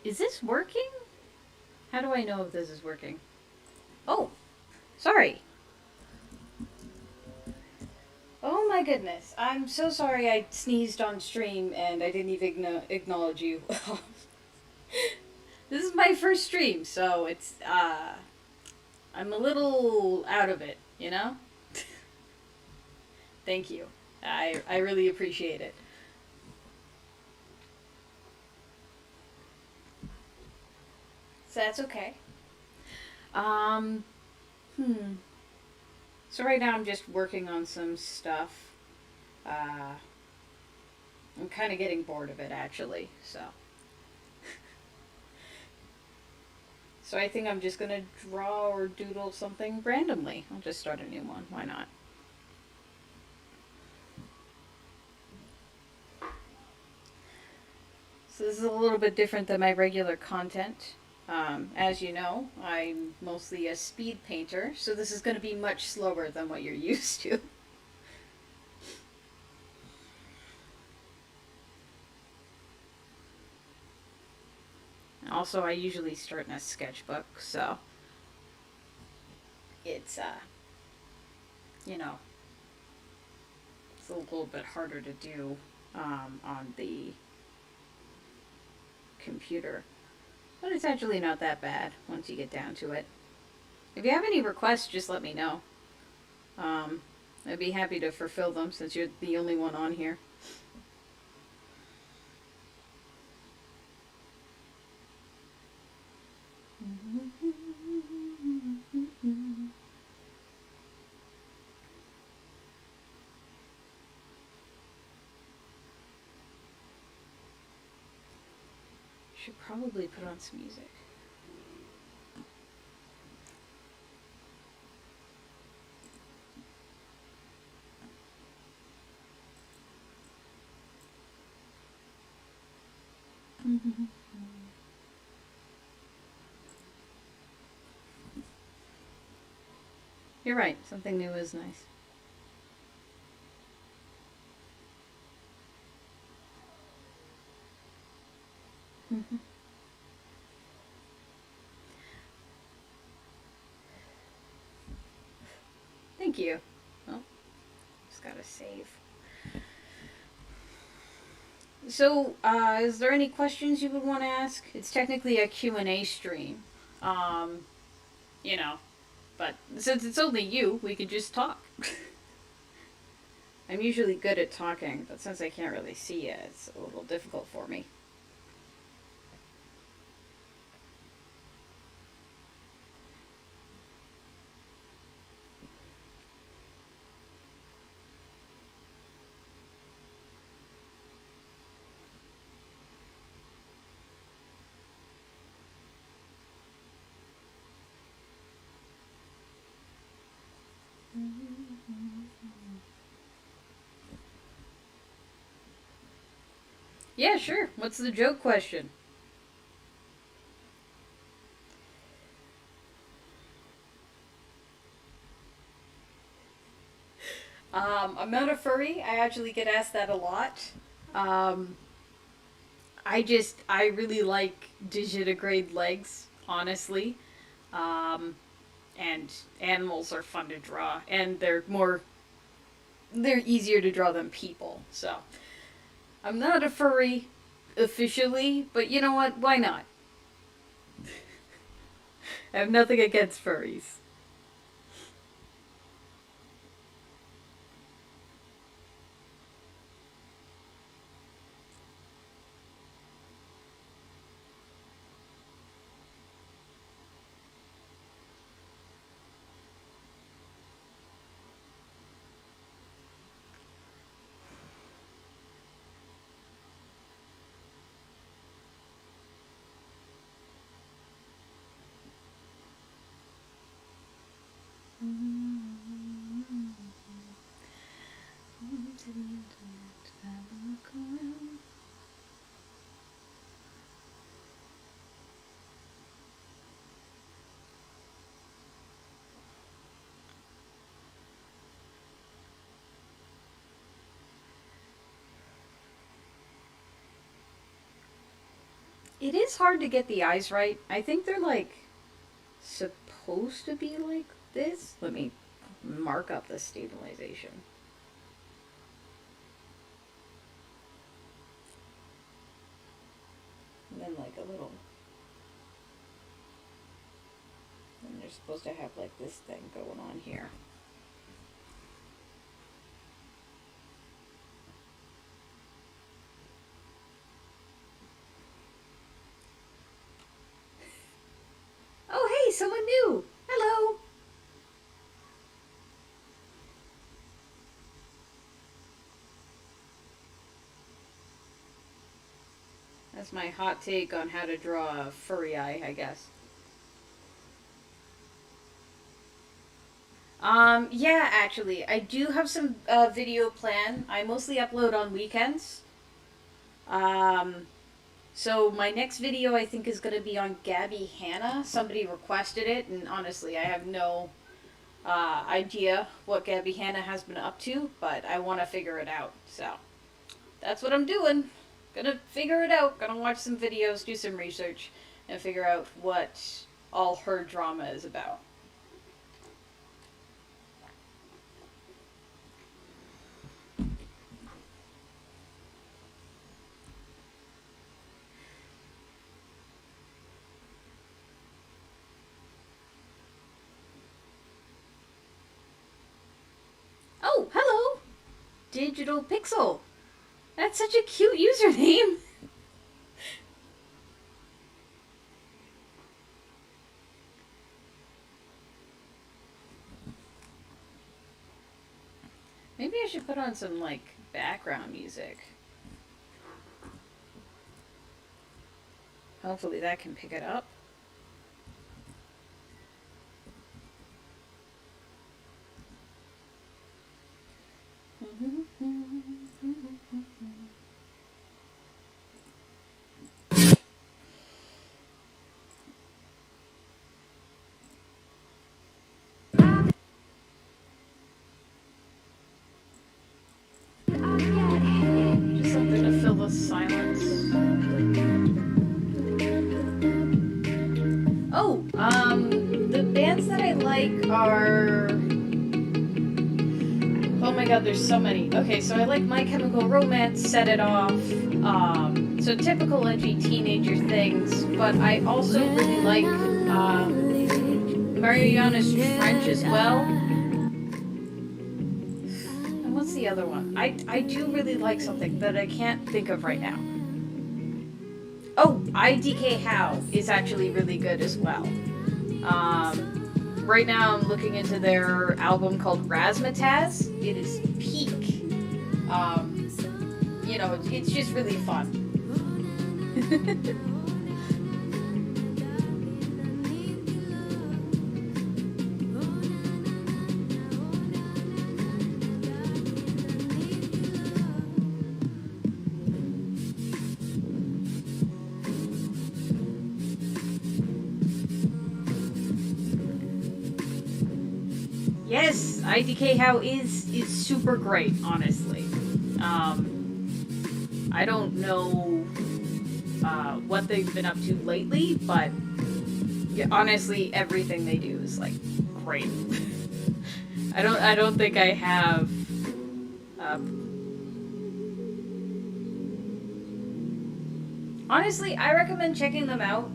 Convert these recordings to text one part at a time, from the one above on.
Is this working? How do I know if this is working? Oh, sorry. Oh my goodness. I'm so sorry I sneezed on stream and I didn't even acknowledge you. This is my first stream, so I'm a little out of it, you know? Thank you. I really appreciate it. So that's okay. Um, hmm. So right now I'm just working on some stuff. Uh, I'm kind of getting bored of it actually. So I think I'm just gonna draw or doodle something randomly. I'll just start a new one. Why not? So this is a little bit different than my regular content. As you know, I'm mostly a speed painter, so this is going to be much slower than what you're used to. Also, I usually start in a sketchbook, so it's you know, it's a little bit harder to do on the computer. But it's actually not that bad once you get down to it. If you have any requests, just let me know. Um, I'd be happy to fulfill them since you're the only one on here. Should probably put on some music. You're right. Something new is nice. Thank you. Well, just gotta save. So, is there any questions you would want to ask? It's technically a Q&A stream. Um, you know, but since it's only you, we could just talk. I'm usually good at talking, but since I can't really see it, it's a little difficult for me. Yeah, sure. What's the joke question? I'm not a furry. I actually get asked that a lot. Um, I really like digitigrade legs, honestly. Um, and animals are fun to draw, and they're easier to draw than people. So I'm not a furry officially, but you know what? Why not? I have nothing against furries. it is hard to get the eyes right. I think they're like supposed to be like this. Let me mark up the stabilization. And then like a little. And they're supposed to have like this thing going on here. Oh, hey, someone new. Hello. That's my hot take on how to draw a furry eye, I guess. Yeah, actually, I do have some video plan. I mostly upload on weekends. Um, so my next video I think is gonna be on Gabby Hanna. Somebody requested it, and honestly, I have no idea what Gabby Hanna has been up to, but I want to figure it out. So that's what I'm doing. Gonna figure it out. Gonna watch some videos, do some research, and figure out what all her drama is about. Oh, hello! Digital Pixel. That's such a cute username. Maybe I should put on some, like, background music. Hopefully that can pick it up. Just something to fill the silence. Oh, the bands that I like are... Oh my god, there's so many. Okay, so I like My Chemical Romance, Set It Off, so typical edgy teenager things, but I also really like, Mariana's Trench as well. And what's the other one? I do really like something that I can't think of right now. Oh, IDK How is actually really good as well. Right now I'm looking into their album called Razzmatazz. It is peak. You know, it's just really fun. Yes, IDK How is super great, honestly. I don't know what they've been up to lately, but yeah, honestly, everything they do is like great. I don't think I have. Honestly, I recommend checking them out.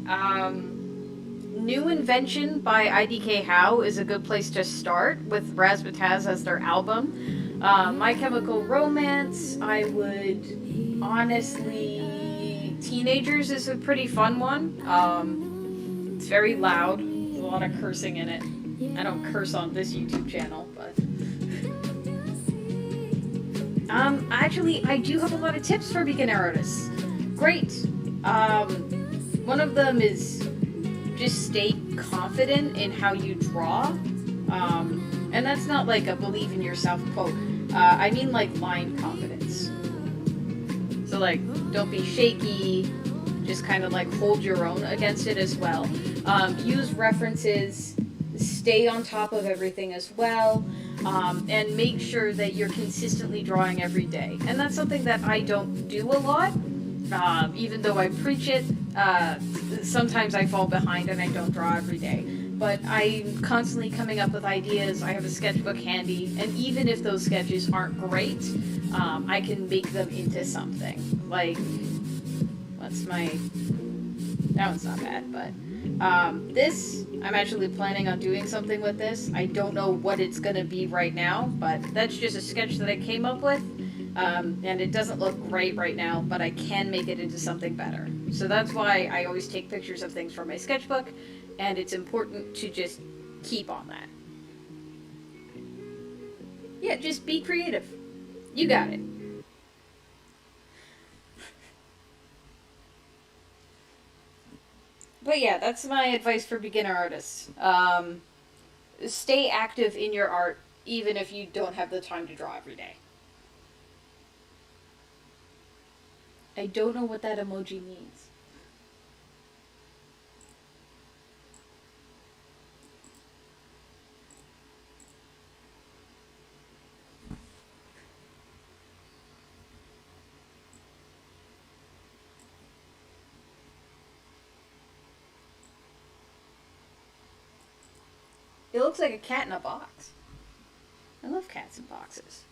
New Invention by IDK How is a good place to start with Razzmatazz as their album. My Chemical Romance, I would honestly... Teenagers is a pretty fun one. It's very loud. There's a lot of cursing in it. I don't curse on this YouTube channel, but... Actually, I do have a lot of tips for beginner artists. Great. One of them is just stay confident in how you draw. And that's not like a believe in yourself quote. I mean like line confidence. So like, don't be shaky, just kind of like hold your own against it as well. Use references, stay on top of everything as well, and make sure that you're consistently drawing every day. And that's something that I don't do a lot, even though I preach it. Uh, Sometimes I fall behind and I don't draw every day. But I'm constantly coming up with ideas. I have a sketchbook handy, and even if those sketches aren't great, I can make them into something. Like, what's my. That one's not bad, but. This, I'm actually planning on doing something with this. I don't know what it's going to be right now, but that's just a sketch that I came up with. And it doesn't look great right now, but I can make it into something better. So that's why I always take pictures of things from my sketchbook, and it's important to just keep on that. Yeah, just be creative. You got it. But yeah, that's my advice for beginner artists. Stay active in your art, even if you don't have the time to draw every day. I don't know what that emoji means. It looks like a cat in a box. I love cats in boxes.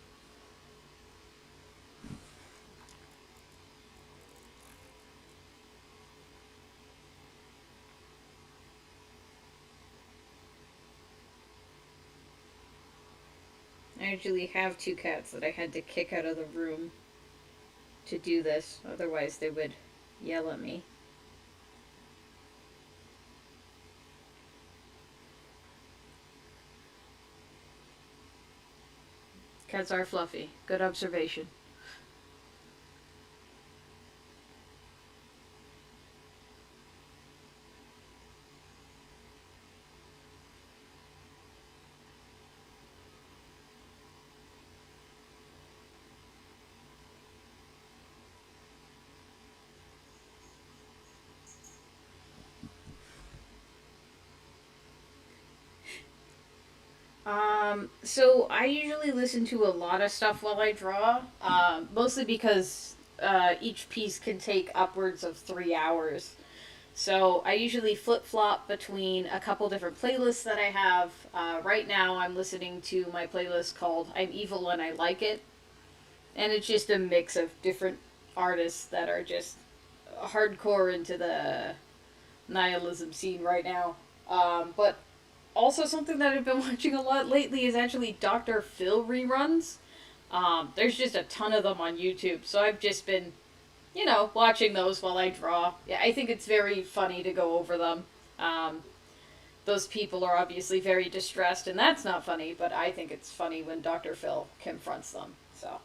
I usually have two cats that I had to kick out of the room to do this, otherwise, they would yell at me. Cats are fluffy. Good observation. So I usually listen to a lot of stuff while I draw, mostly because each piece can take upwards of 3 hours. So I usually flip flop between a couple different playlists that I have. Right now, I'm listening to my playlist called I'm Evil and I Like It. And it's just a mix of different artists that are just hardcore into the nihilism scene right now. But also, something that I've been watching a lot lately is actually Dr. Phil reruns. There's just a ton of them on YouTube, so I've just been, watching those while I draw. Yeah, I think it's very funny to go over them. Um, those people are obviously very distressed, and that's not funny, but I think it's funny when Dr. Phil confronts them. So.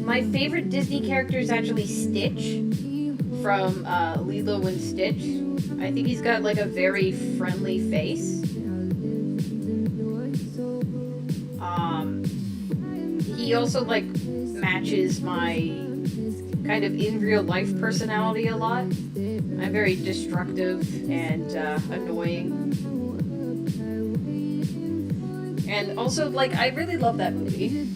My favorite Disney character is actually Stitch from Lilo and Stitch. I think he's got like a very friendly face. Um, he also like matches my kind of in real life personality a lot. I'm very destructive and annoying. And also, like, I really love that movie.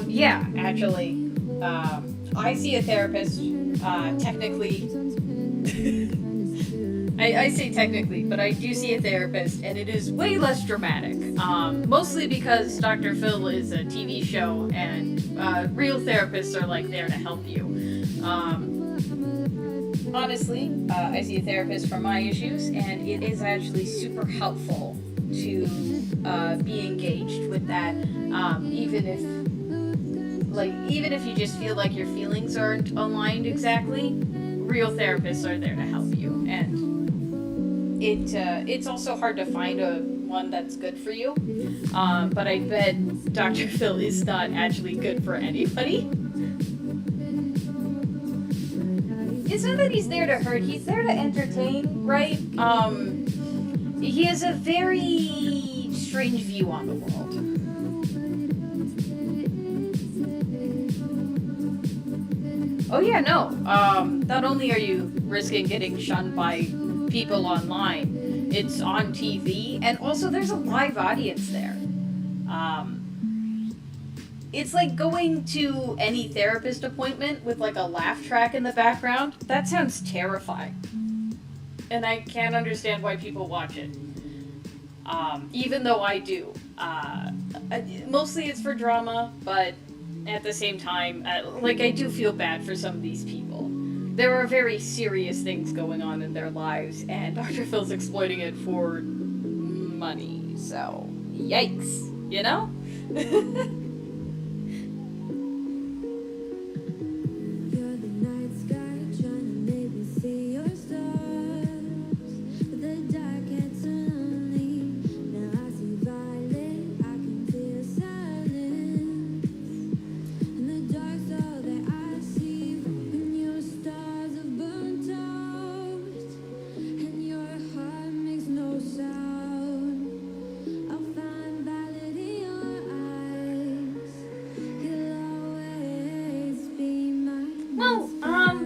Yeah, actually. I see a therapist, technically. I say technically, but I do see a therapist, and it is way less dramatic. Mostly because Dr. Phil is a TV show, and real therapists are like there to help you. Honestly, I see a therapist for my issues, and it is actually super helpful to be engaged with that, even if you just feel like your feelings aren't aligned exactly. Real therapists are there to help you, and it's also hard to find one that's good for you. But I bet Dr. Phil is not actually good for anybody. It's not that he's there to hurt, he's there to entertain, right? He has a very strange view on the world. Oh yeah, no. Not only are you risking getting shunned by people online, it's on TV, and also there's a live audience there. It's like going to any therapist appointment with like a laugh track in the background. That sounds terrifying. And I can't understand why people watch it. Even though I do. Mostly it's for drama, but at the same time, I do feel bad for some of these people. There are very serious things going on in their lives, and Dr. Phil's exploiting it for money. So, yikes, you know?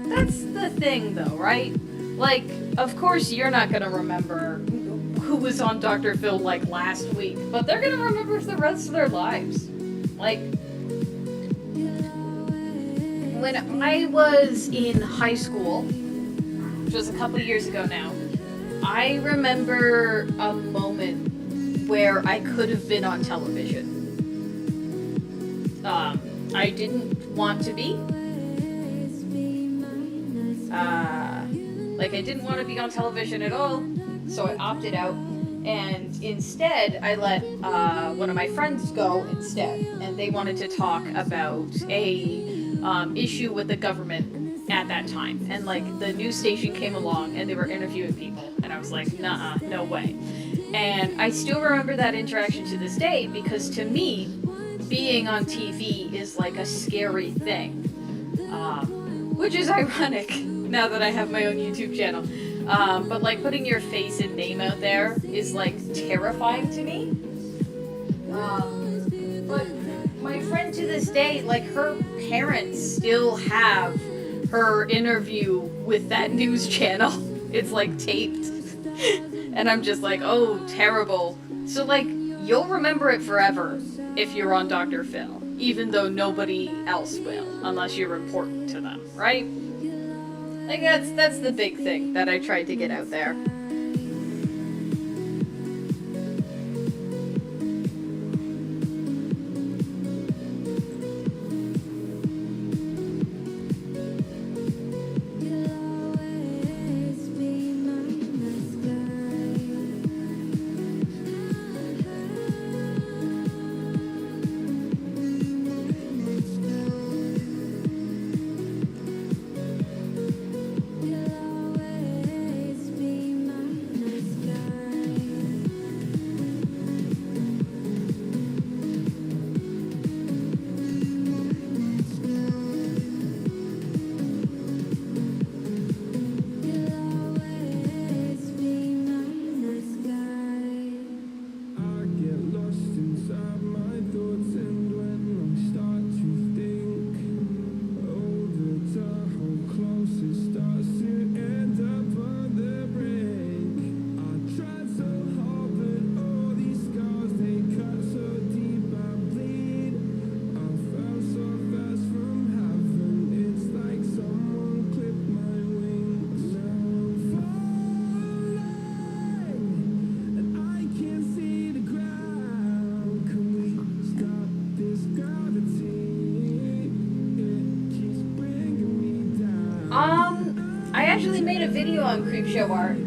That's the thing, though, right? Like, of course you're not gonna remember who was on Dr. Phil, last week, but they're gonna remember for the rest of their lives. Like, when I was in high school, which was a couple years ago now, I remember a moment where I could have been on television. I didn't want to be. I didn't want to be on television at all, so I opted out, and instead I let one of my friends go instead, and they wanted to talk about a issue with the government at that time, and the news station came along and they were interviewing people, and I was like, nah, no way. And I still remember that interaction to this day, because to me, being on TV is like a scary thing, which is ironic now that I have my own YouTube channel. But putting your face and name out there is terrifying to me. But my friend to this day, her parents still have her interview with that news channel. It's taped. And I'm just oh, terrible. So you'll remember it forever if you're on Dr. Phil, even though nobody else will, unless you're important to them, right? That's the big thing that I tried to get out there. actually made a video on Creepshow art.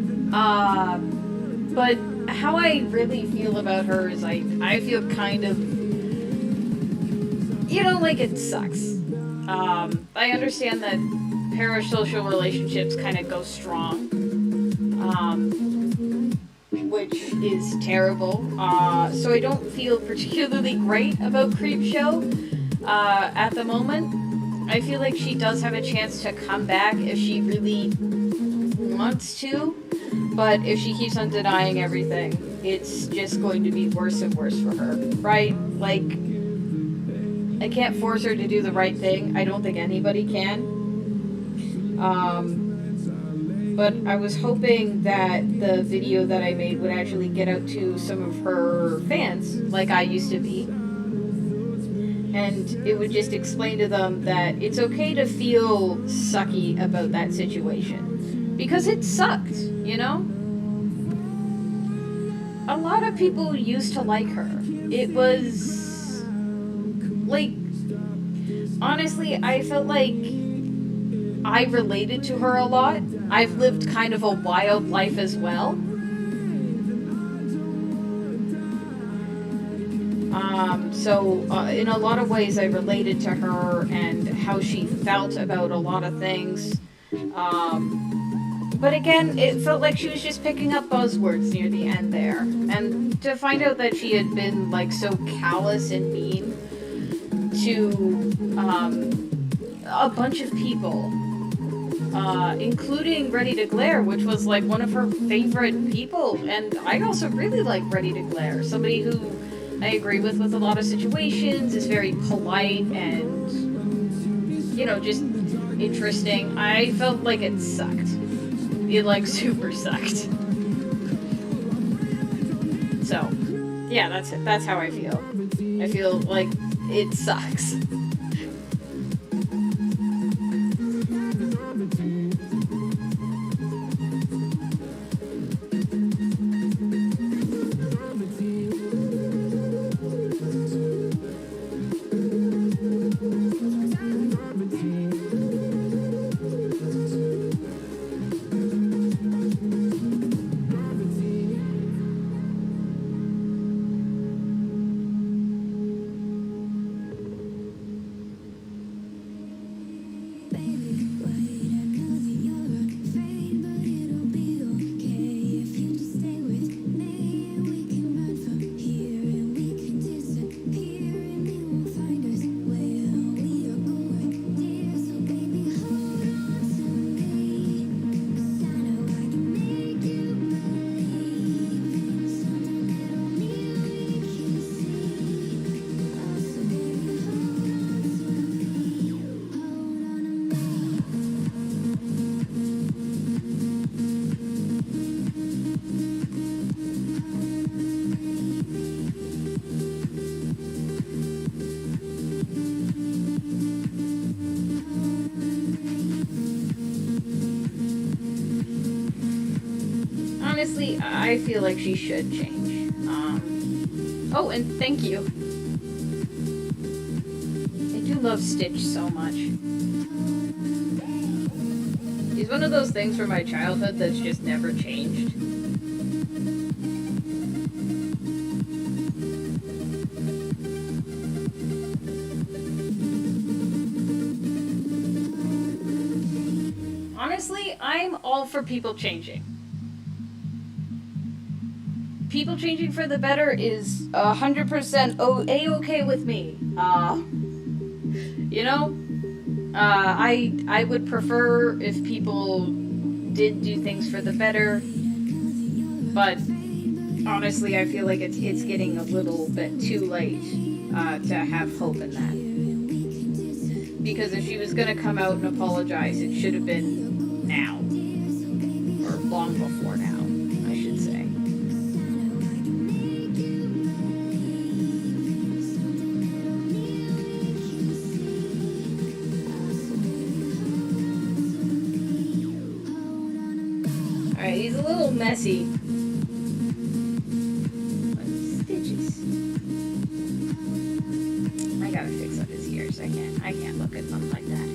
But how I really feel about her is I feel kind of, like it sucks. I understand that parasocial relationships kind of go strong, which is terrible. So I don't feel particularly great about Creepshow at the moment. I feel like she does have a chance to come back if she really wants to, but if she keeps on denying everything, it's just going to be worse and worse for her, right? Like, I can't force her to do the right thing. I don't think anybody can. But I was hoping that the video that I made would actually get out to some of her fans, like I used to be. And it would just explain to them that it's okay to feel sucky about that situation. Because it sucked, A lot of people used to like her. It was, like, honestly, I felt like I related to her a lot. I've lived kind of a wild life as well. So in a lot of ways I related to her and how she felt about a lot of things. But again, it felt like she was just picking up buzzwords near the end there. And to find out that she had been like so callous and mean to a bunch of people, including Ready to Glare, which was like one of her favorite people. And I also really like Ready to Glare, somebody who I agree with a lot of situations, is very polite and, just interesting. I felt like it sucked. It, like, super sucked. So, yeah, that's it. That's how I feel. I feel like it sucks. Honestly, I feel like she should change. Oh, and thank you. I do love Stitch so much. He's one of those things from my childhood that's just never changed. Honestly, I'm all for people changing. People changing for the better is 100% A-okay with me. I would prefer if people did do things for the better, but honestly, I feel like it's getting a little bit too late to have hope in that. Because if she was going to come out and apologize, it should have been now, or long before now, I should say. Alright, he's a little messy. Stitches. I gotta fix up his ears. I can't look at them like that.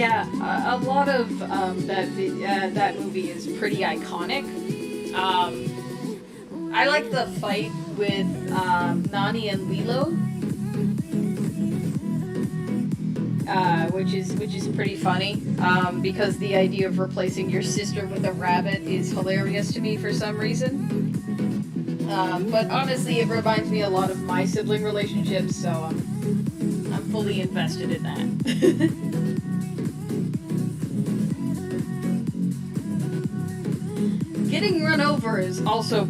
Yeah, a lot of that movie is pretty iconic. I like the fight with Nani and Lilo, which is pretty funny. Because the idea of replacing your sister with a rabbit is hilarious to me for some reason. But honestly, it reminds me a lot of my sibling relationships, so I'm fully invested in that. Getting run over is also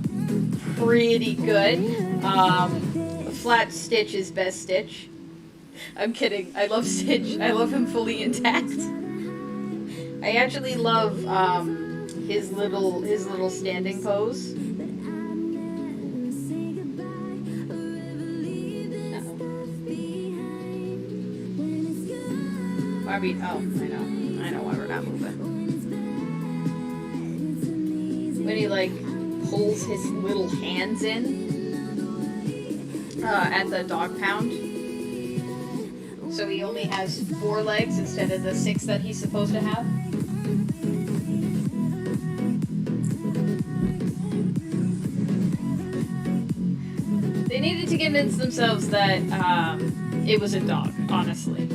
pretty good. Flat Stitch is best Stitch. I'm kidding. I love Stitch. I love him fully intact. I actually love his little standing pose. Barbie. Oh, I know why we're not moving. When he like pulls his little hands in at the dog pound, so he only has 4 legs instead of the 6 that he's supposed to have. They needed to convince themselves that it was a dog, honestly.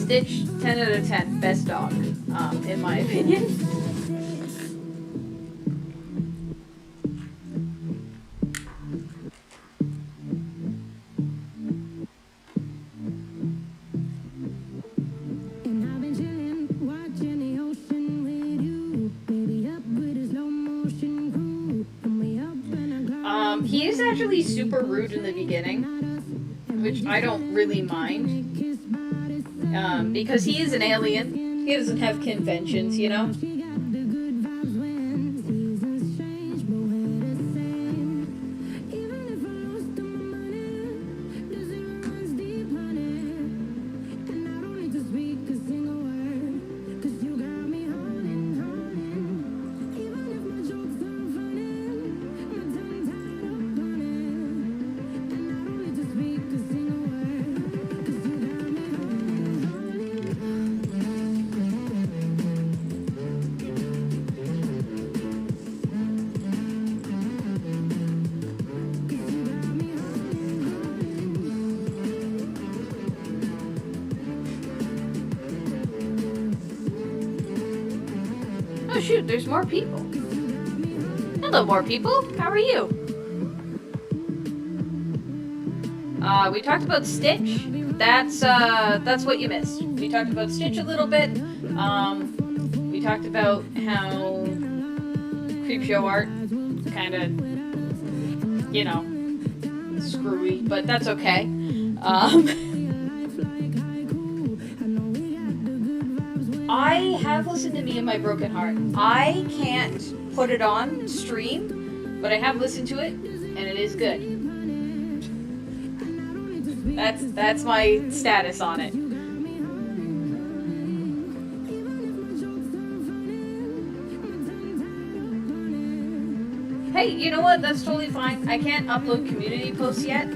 Stitch, 10 out of 10, best dog, in my opinion. He is actually super rude in the beginning, which I don't really mind. Because he is an alien. He doesn't have conventions, you know? Oh shoot, there's more people. Hello, more people. How are you? We talked about Stitch. That's what you missed. We talked about Stitch a little bit. We talked about how Creepshow art kind of, you know, screwy, but that's okay. I have listened to Me and My Broken Heart. I can't put it on stream, but I have listened to it, and it is good. That's my status on it. Hey, you know what? That's totally fine. I can't upload community posts yet.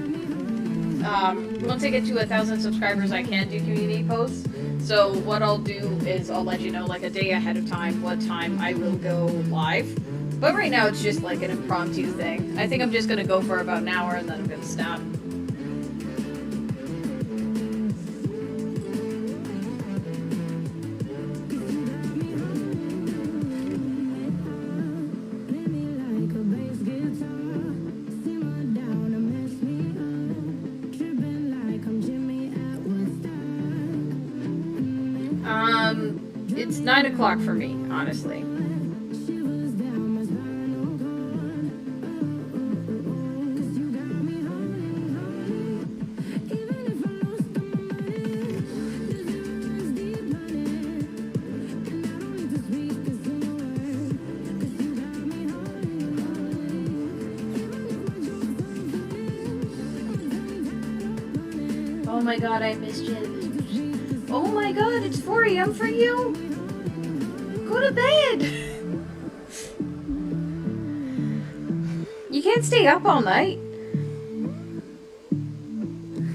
Once I get to 1,000 subscribers, I can do community posts. So what I'll do is I'll let you know like a day ahead of time what time I will go live. But right now it's just like an impromptu thing. I think I'm just gonna go for about an hour and then I'm gonna stop. It's 9 o'clock for me, honestly. Oh my god, I missed you. Oh my god, it's 4 a.m. for you? Go to bed! You can't stay up all night.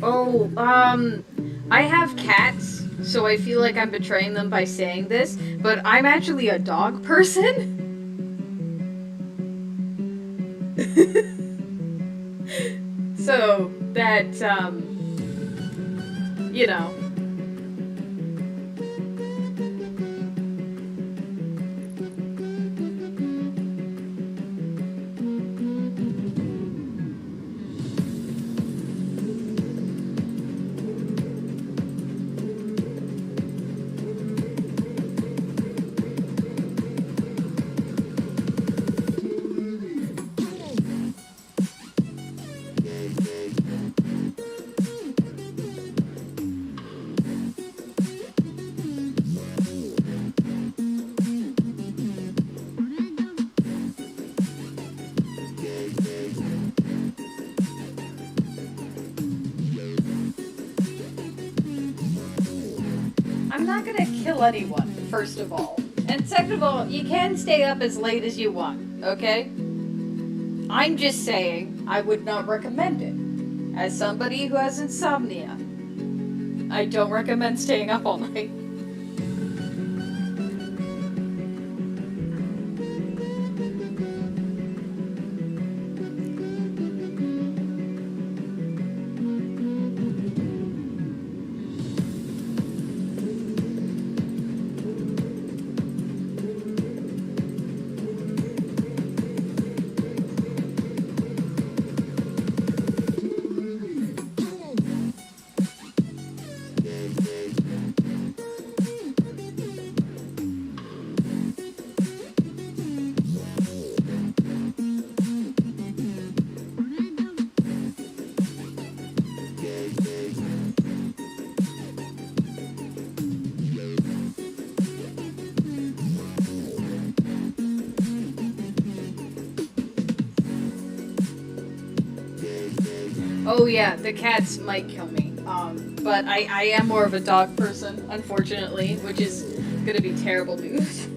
Oh, I have cats, so I feel like I'm betraying them by saying this, but I'm actually a dog person. So that, you know. I'm not gonna kill anyone, first of all. And second of all, you can stay up as late as you want, okay? I'm just saying I would not recommend it. As somebody who has insomnia, I don't recommend staying up all night. Oh yeah, the cats might kill me. But I am more of a dog person, unfortunately, which is gonna be terrible news.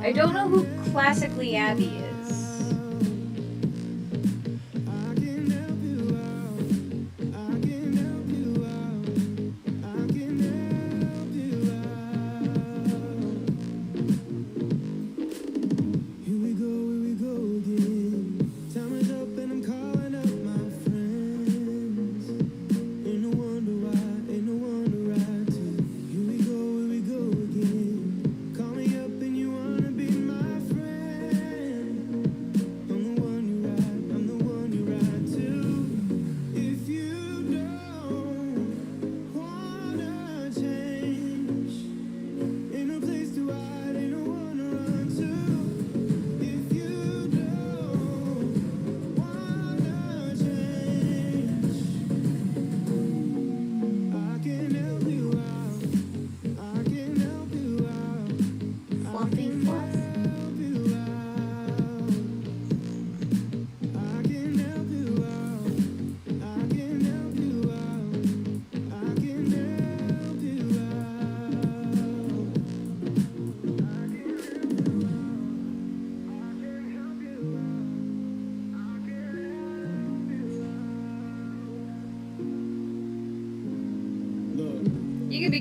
I don't know who Classically Abby is.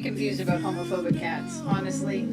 very confused about homophobic cats, honestly.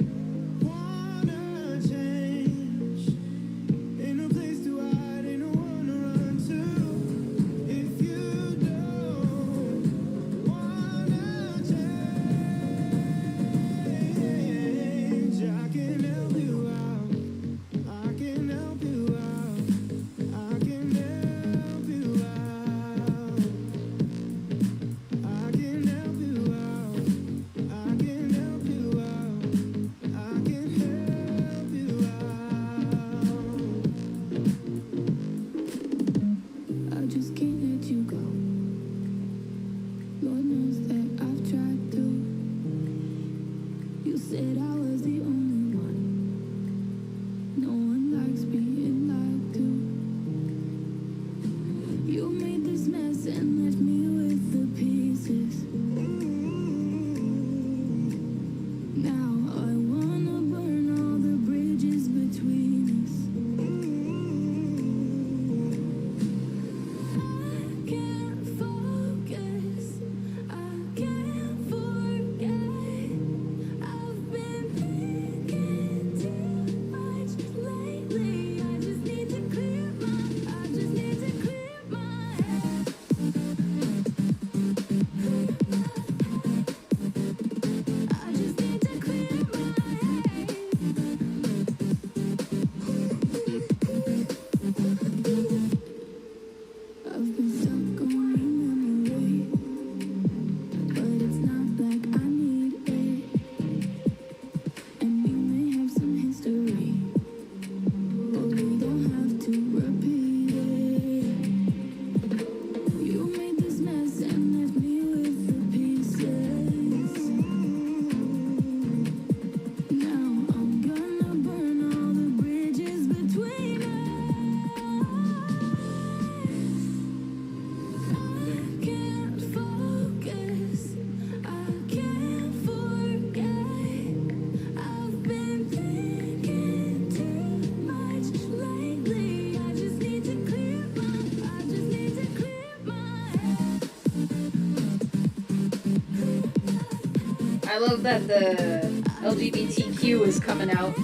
I love that the LGBTQ is coming out.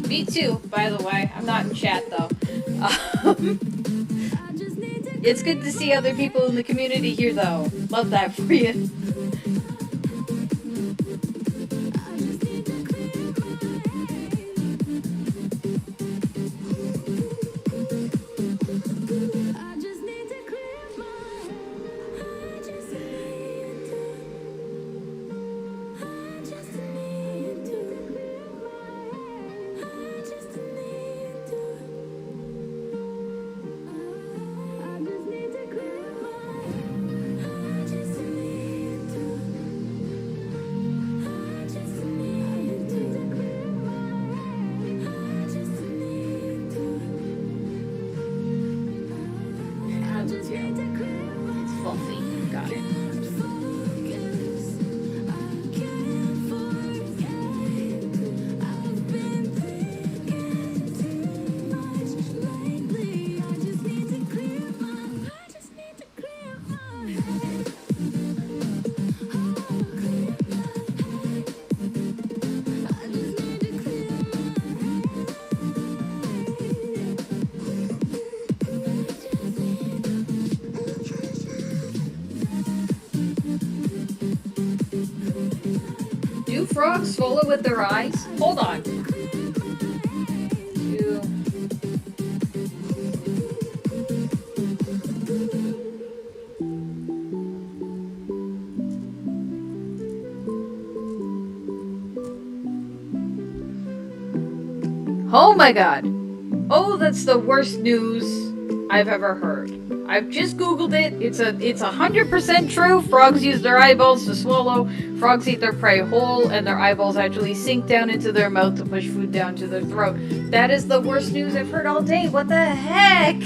Me too, by the way. I'm not in chat though. It's good to see other people in the community here though. Love that for you. Do frogs swallow with their eyes? Hold on. Oh my god. Oh, that's the worst news I've ever heard. I've just googled it. It's 100% true. Frogs use their eyeballs to swallow. Frogs eat their prey whole, and their eyeballs actually sink down into their mouth to push food down to their throat. That is the worst news I've heard all day. What the heck?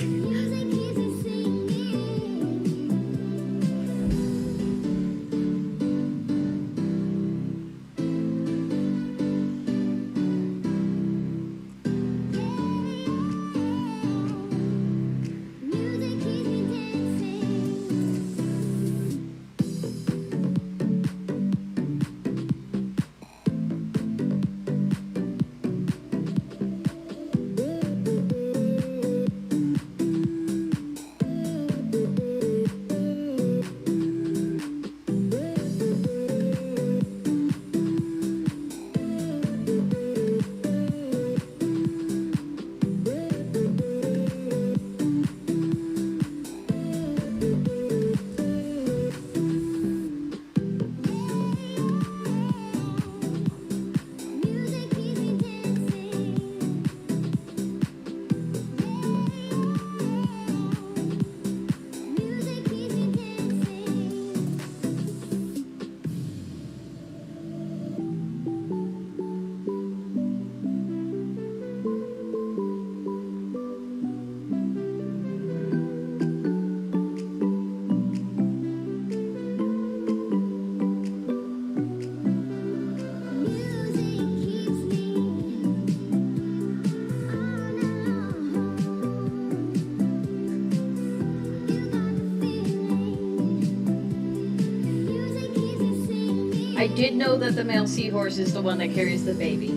did know that the male seahorse is the one that carries the baby.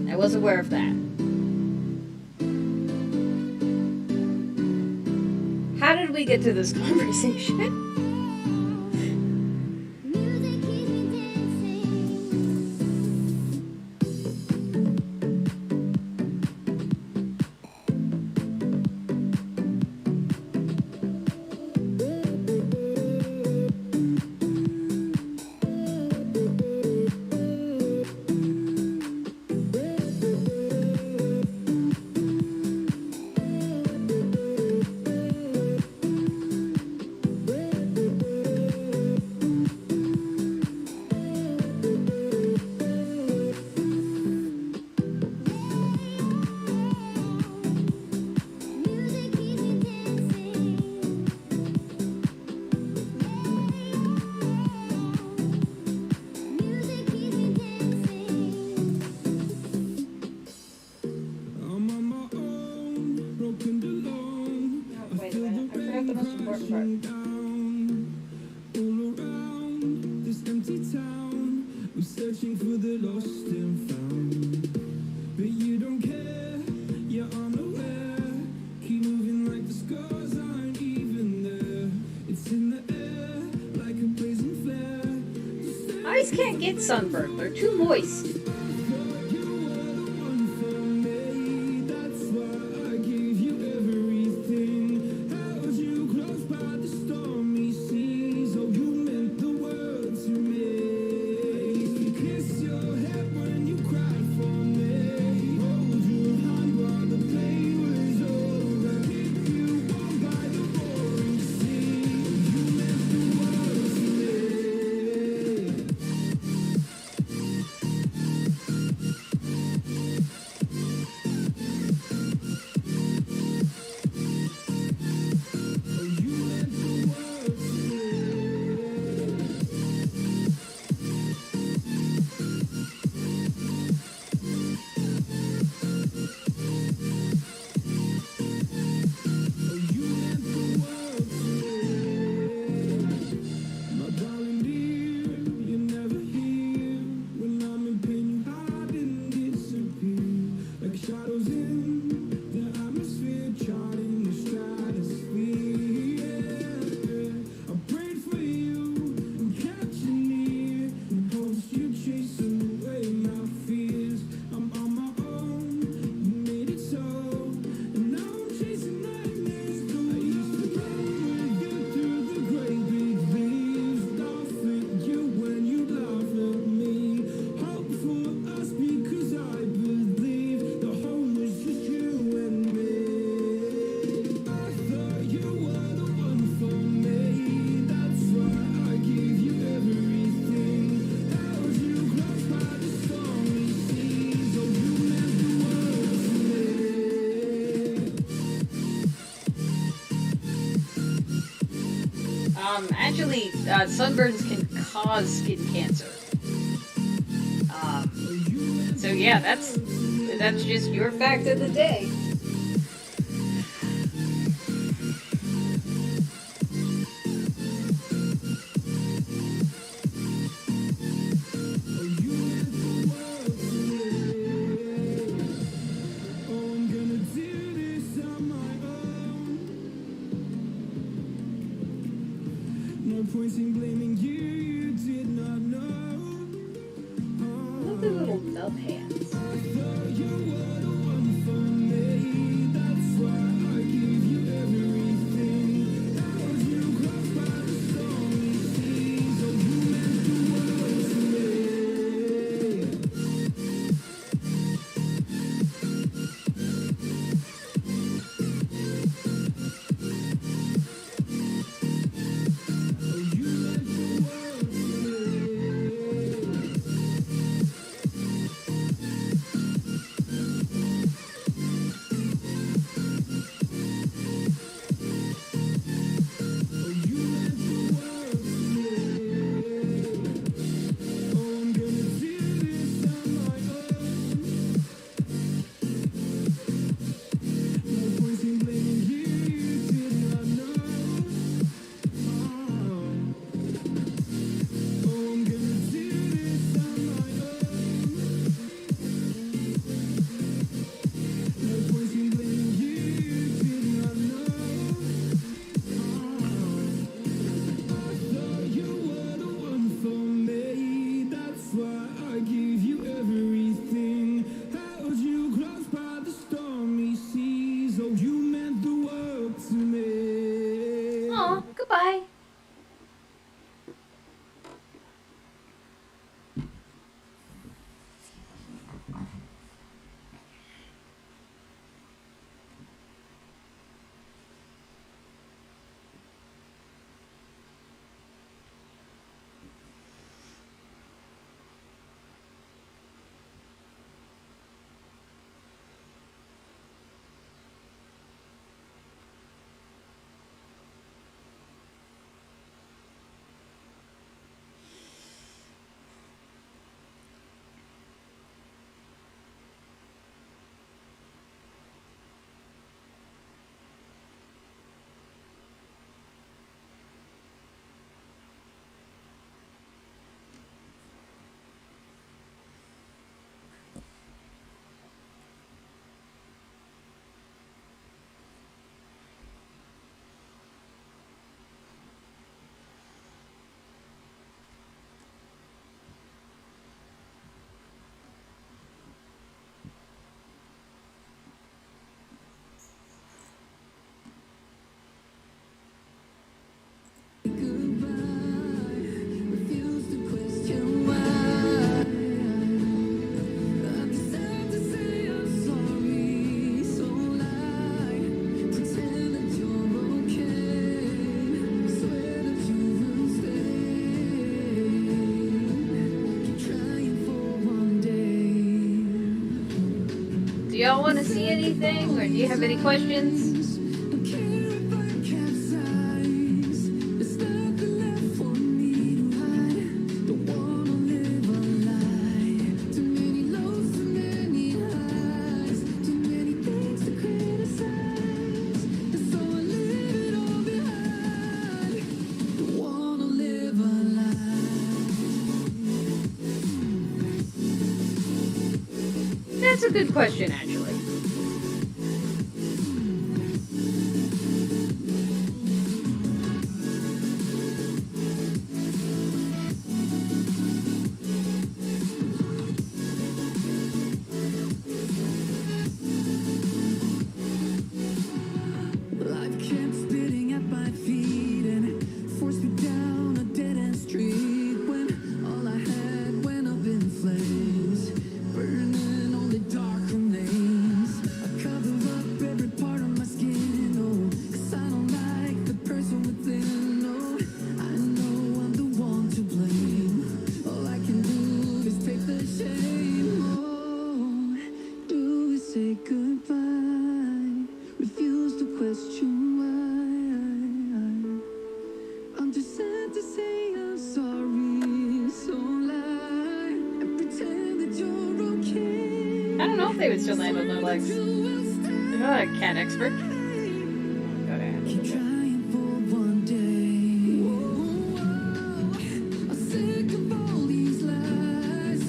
I was aware of that. How did we get to this conversation? Searching for the lost and found, but you don't care, you're unaware. Keep moving like the scars aren't even there. It's in the air like a blazing flare. Eyes can't get sunburned, they're too moist. Actually, sunburns can cause skin cancer. So yeah, that's just your fact of the day. Look at little nub hands. Do y'all want to see anything, or do you have any questions? Don't care if I capsize. There's nothing left for me to hide. Don't wanna live a lie. Too many lows, too many highs. Too many things to criticize. And so I leave it all behind. Don't wanna live a lie. That's a good question, actually. Life kept spitting at my feet and forced me down a dead-end street when all I had went up in flames, burning only dark remains. I cover up every part of my skin, oh, 'cause I don't like the person within, oh. I know I'm the one to blame. All I can do is take the shame, oh. Do we say goodbye? Refuse to question why. I'm just sad to say I'm sorry. So lie and pretend that you're okay. I don't know if they would still land on their legs. I'm not a cat expert. Go to Keep trying for one day. I'm sick of all these lies.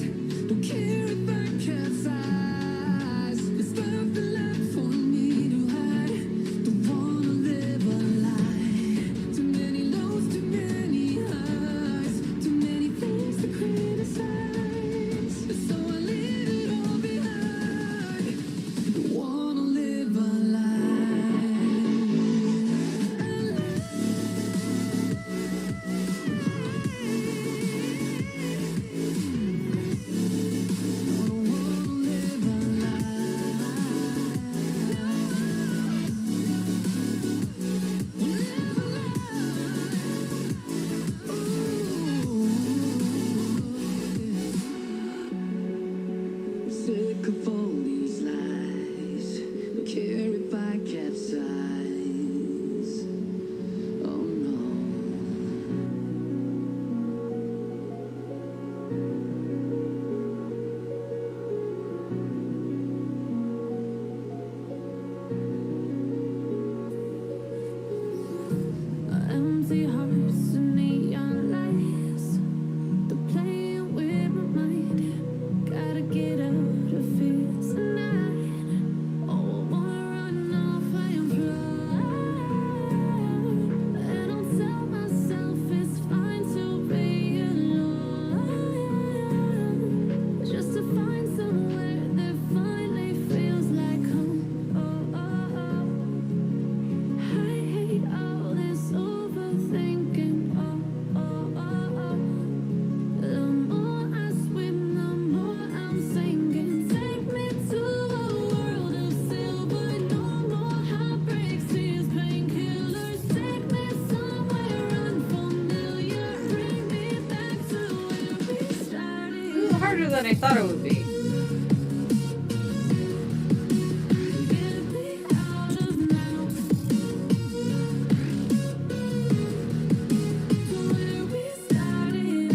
Don't care if I capsize. There's nothing left for me to hide. Don't wanna live a lie. Too many lows, too many highs. Too many things to criticize. So I leave it all behind. Don't wanna live a lie. Sick of all these lies. Don't care if I capsize. Oh no. Empty hearts and neon lights. They're playing with my mind. Gotta get out of here tonight. Oh, I wanna run off and fly. And I'll tell myself it's fine to be alone. Just to find somewhere that finally feels like home. Oh, oh, oh. I hate all this overthinking. Oh, oh, oh, oh. The more I swim, the more I'm sinking. Take me to a world of silver. No more heartbreaks, tears, painkillers. Take me somewhere unfamiliar. Bring me back to where we started. This is harder than I thought it would be. Get me out of now. To where we started.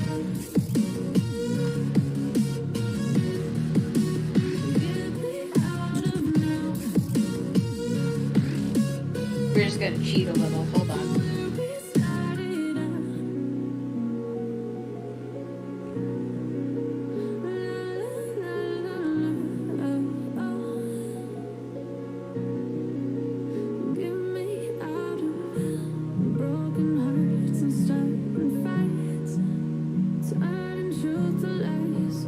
Get me out of now. We're just gonna cheat a little. Hold on. Where we started. Get me out of broken hearts and starting fights, turning truth to lies.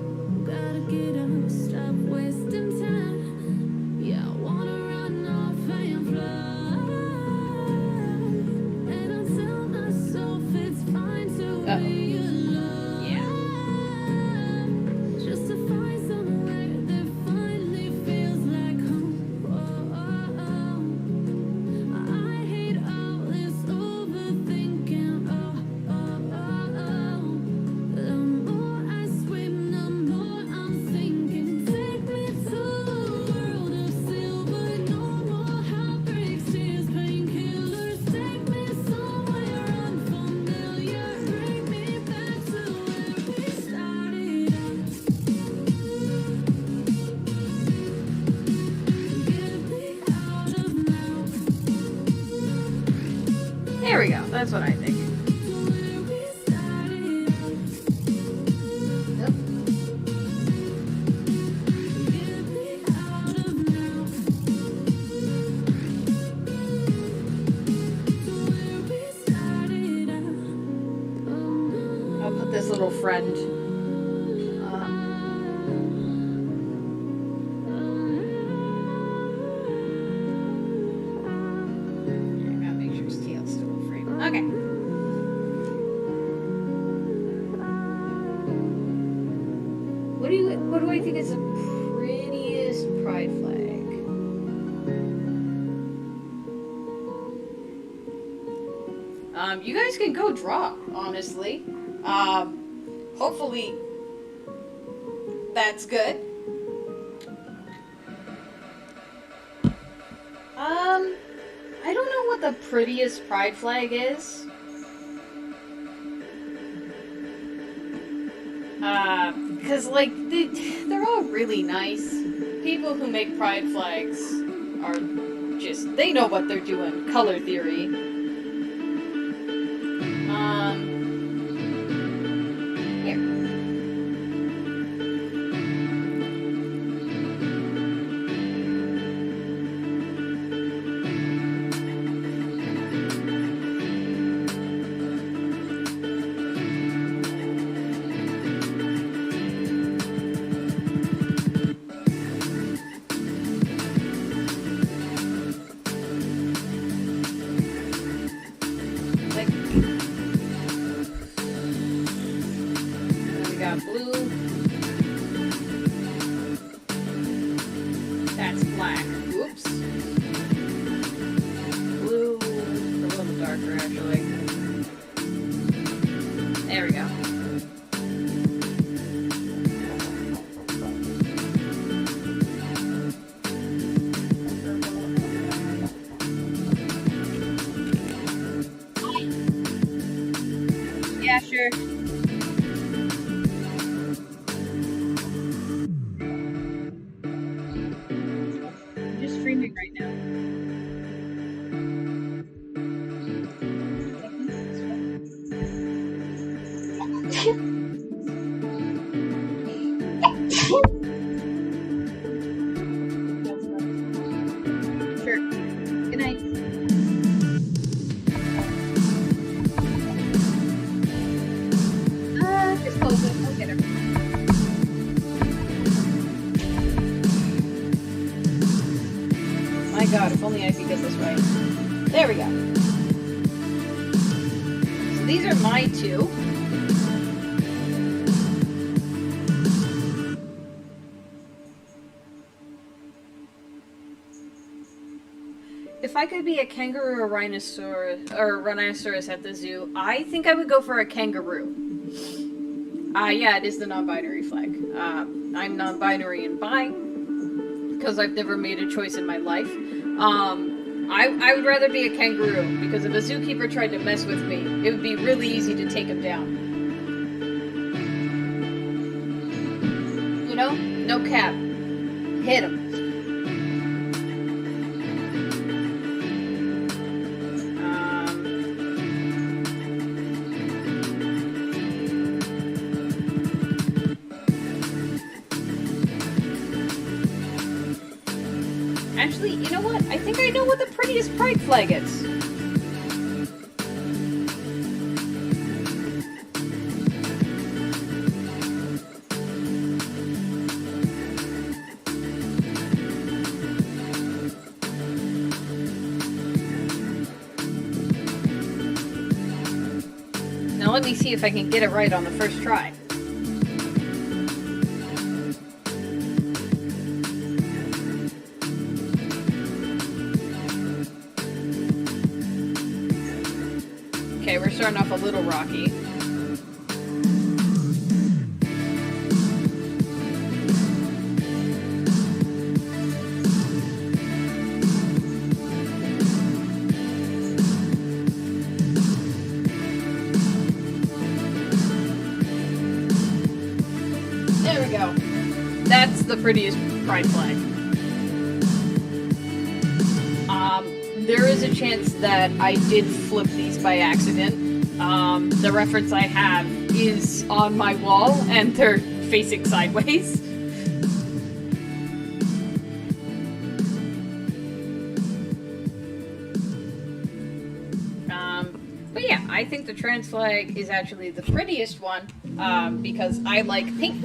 Gotta get up, stop wasting time. Yeah, I wanna run off and fly. That's what I think. Yep. I'll put this little friend. I gotta make sure his tail's still in frame. Okay. What do I think is the prettiest pride flag? You guys can go draw, honestly. Hopefully that's good. I don't know what the prettiest pride flag is. Because, like, they're all really nice. People who make pride flags are just, they know what they're doing. Color theory. Here. Like, then we got blue. That's black. Oops. Blue. A little darker, actually. There we go. Yeah, sure. I'm just streaming right now. Sure. Good night. Just close it. I'll get her. My God, if only I could get this right. There we go. So these are my two. If I could be a kangaroo or rhinoceros at the zoo, I think I would go for a kangaroo. Yeah, it is the non-binary flag. I'm non-binary in bi, because I've never made a choice in my life. I would rather be a kangaroo, because if a zookeeper tried to mess with me, it would be really easy to take him down. You know? No cap. Hit him. Actually, you know what? I think I know what the prettiest pride flag is. Now let me see if I can get it right on the first try. Okay, we're starting off a little rocky. There we go. That's the prettiest pride flag. there is a chance that I did flip these by accident. The reference I have is on my wall, and they're facing sideways. But yeah, I think the trans flag is actually the prettiest one, because I like pink.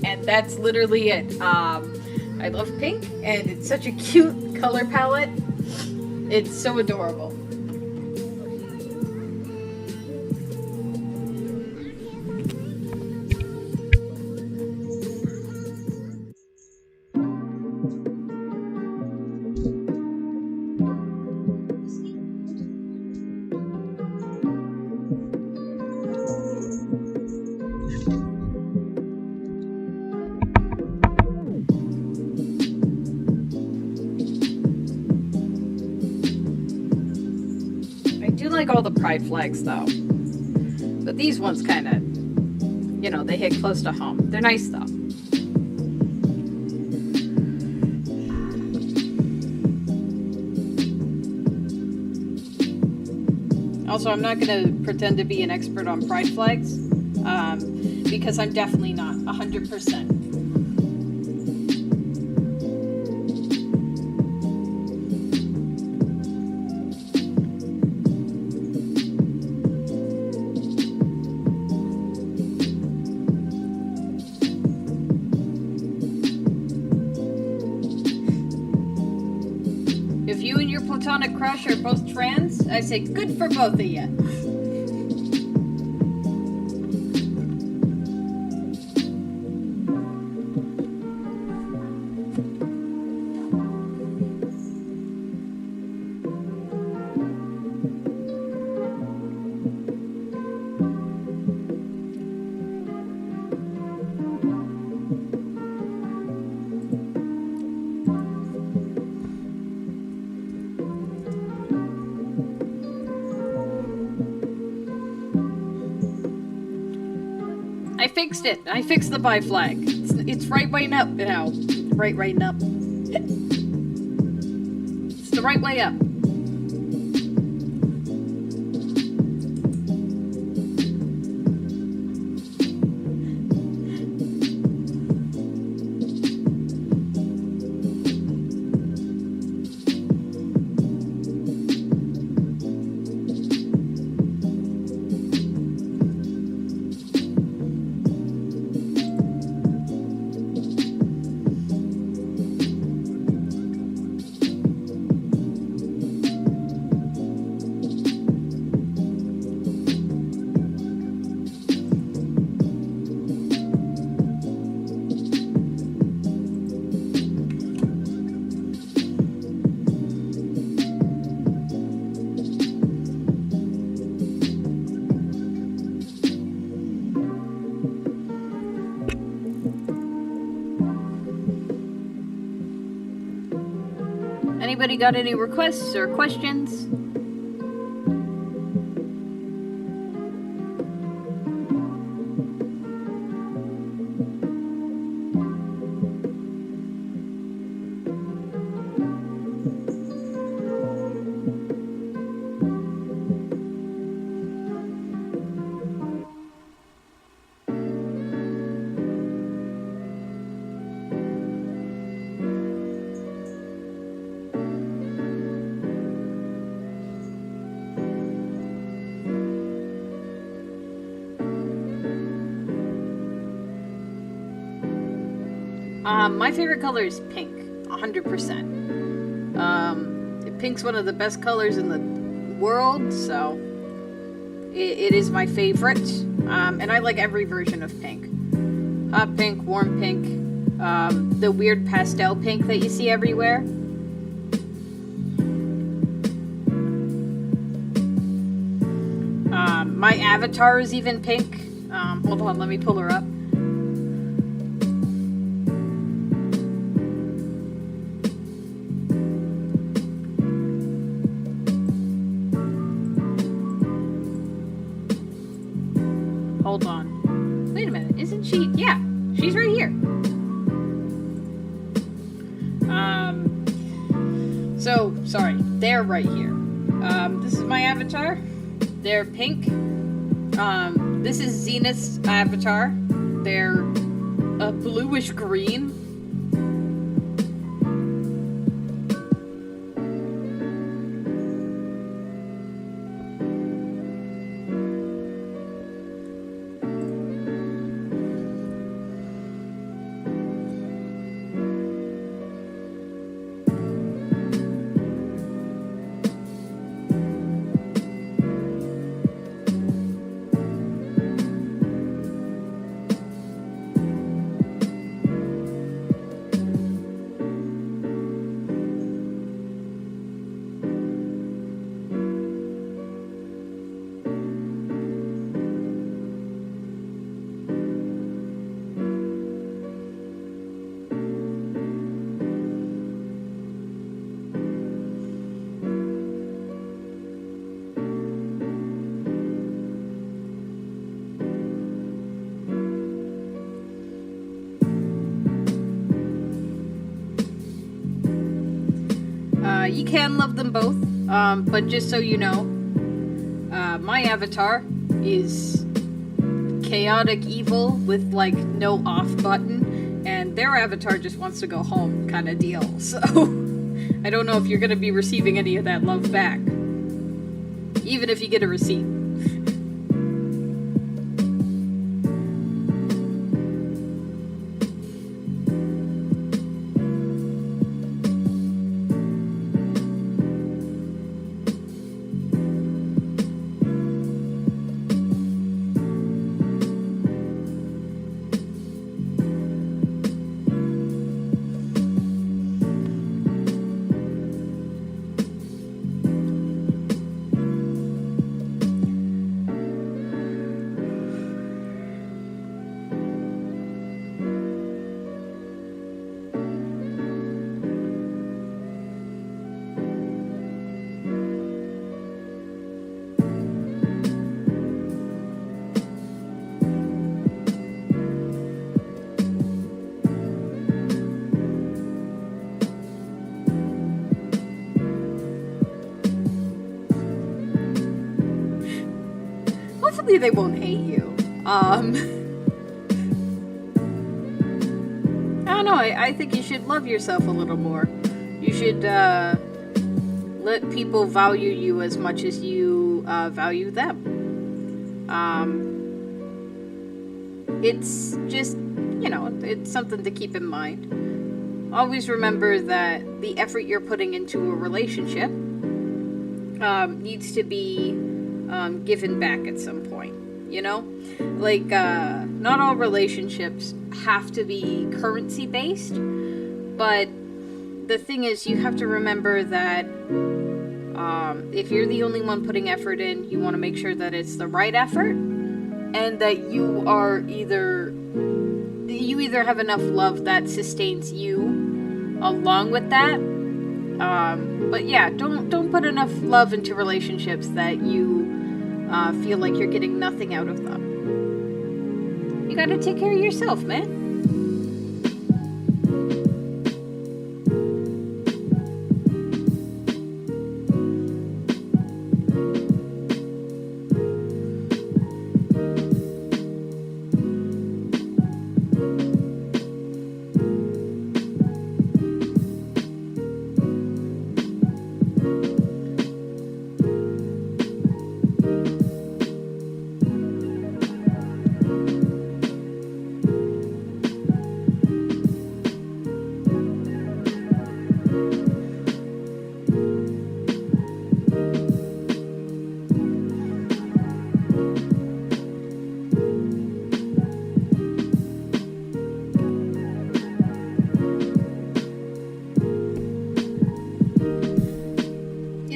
And that's literally it. I love pink, and it's such a cute color palette. It's so adorable. Like all the pride flags though, but these ones kind of, you know, they hit close to home. They're nice though. Also, I'm not going to pretend to be an expert on pride flags, because I'm definitely not 100%. If you and your platonic crush are both trans, I say good for both of you. I fixed it. I fixed the bi flag. It's right way up now. Right up. It's the right way up. Anybody got any requests or questions? My favorite color is pink, 100%. Pink's one of the best colors in the world, so it is my favorite. And I like every version of pink. Hot pink, warm pink, the weird pastel pink that you see everywhere. My avatar is even pink. Hold on, let me pull her up. Hold on. Wait a minute. Isn't she? Yeah, she's right here. So, sorry, they're right here. This is my avatar. They're pink. This is Zenith's avatar. They're a bluish green. You can love them both, but just so you know, my avatar is chaotic evil with like no off button, and their avatar just wants to go home kind of deal. So I don't know if you're going to be receiving any of that love back, even if you get a receipt. Hopefully they won't hate you. I don't know, I think you should love yourself a little more. You should let people value you as much as you value them. It's just, it's something to keep in mind. Always remember that the effort you're putting into a relationship needs to be given back at some point, Like, not all relationships have to be currency based, but the thing is, you have to remember that if you're the only one putting effort in, you want to make sure that it's the right effort, and that you either have enough love that sustains you along with that. But yeah, don't put enough love into relationships that you feel like you're getting nothing out of them. You gotta take care of yourself, man.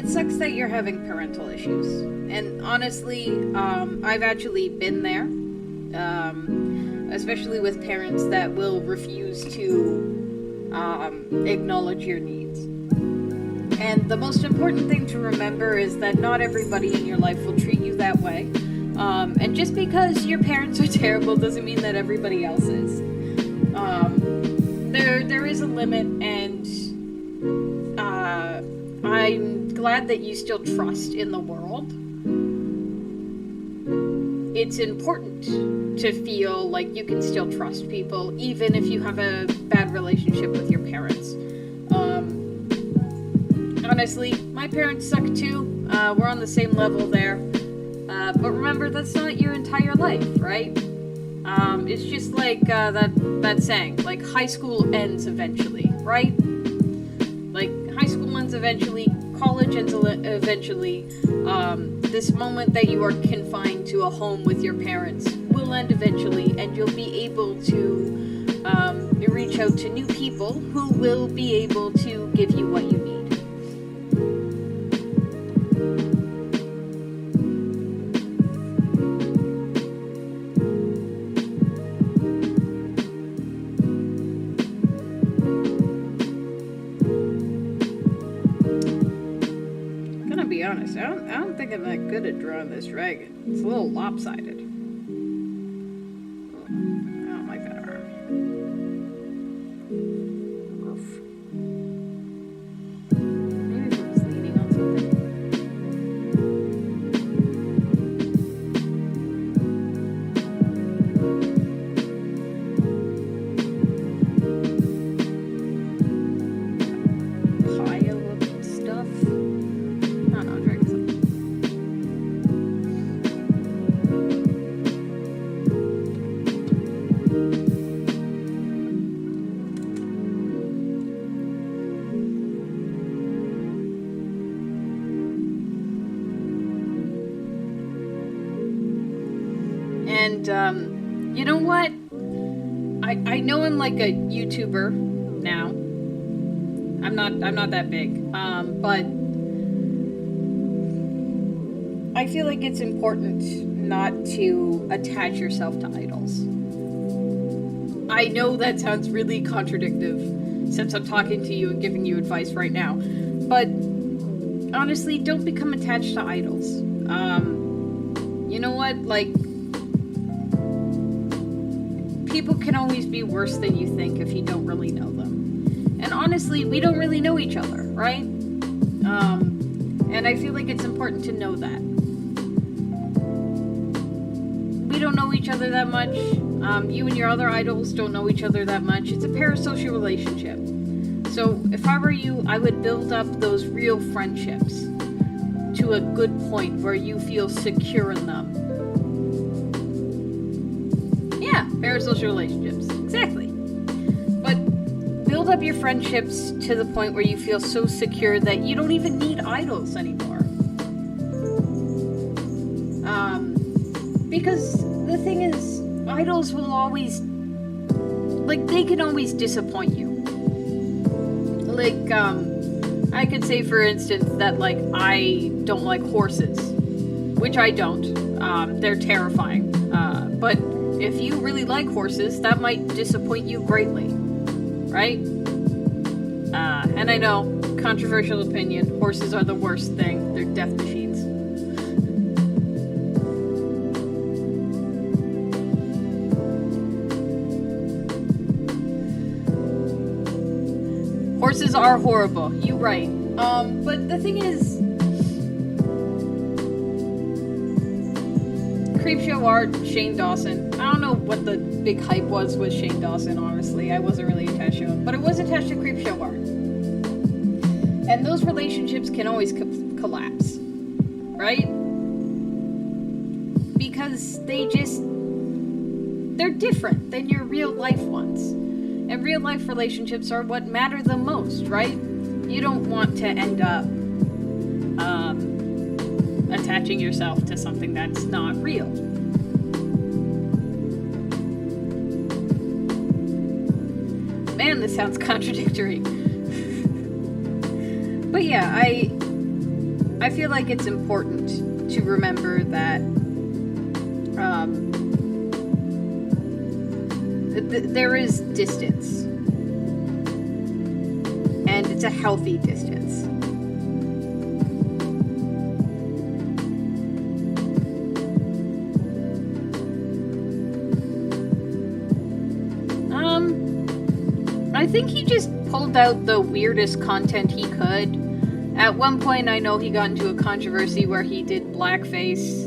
Sucks that you're having parental issues, and honestly, I've actually been there, especially with parents that will refuse to acknowledge your needs. And the most important thing to remember is that not everybody in your life will treat you that way, and just because your parents are terrible doesn't mean that everybody else is. There is a limit, and I'm glad that you still trust in the world. It's important to feel like you can still trust people, even if you have a bad relationship with your parents. Honestly, my parents suck too. We're on the same level there. But remember, that's not your entire life, right? It's just like that saying, like high school ends eventually, right? Like high school ends eventually, college ends eventually. This moment that you are confined to a home with your parents will end eventually, and you'll be able to reach out to new people who will be able to give you what you need. Be honest, I don't think I'm that good at drawing this dragon. It's a little lopsided. I don't like that arm. Oof. Maybe if I was leaning on something. Pile of stuff. And you know what? I know I'm like a YouTuber now. I'm not that big. But I feel like it's important not to attach yourself to idols. I know that sounds really contradictive since I'm talking to you and giving you advice right now. But honestly, don't become attached to idols. You know what? Like, people can always be worse than you think if you don't really know them. And honestly, we don't really know each other, right? And I feel like it's important to know that. We don't know each other that much. You and your other idols don't know each other that much. It's a parasocial relationship. So if I were you, I would build up those real friendships to a good point where you feel secure in them. Yeah, parasocial relationships. Exactly. But build up your friendships to the point where you feel so secure that you don't even need idols anymore. Because the thing is, idols will always, like, they can always disappoint you. Like, I could say, for instance, that, like, I don't like horses. Which I don't. They're terrifying. But if you really like horses, that might disappoint you greatly. Right? And I know, controversial opinion, horses are the worst thing. They're death machines. Horses are horrible. You're right. But the thing is, Creepshow art, Shane Dawson. I don't know what the big hype was with Shane Dawson, honestly. I wasn't really attached to him. But it was attached to Creepshow art. And those relationships can always collapse. Right? Because they're different than your real life ones. And real life relationships are what matter the most, right? You don't want to end up attaching yourself to something that's not real. Man, this sounds contradictory. But yeah, I feel like it's important to remember that there is distance, and it's a healthy distance. I think he just pulled out the weirdest content he could At one point, I know he got into a controversy where he did blackface,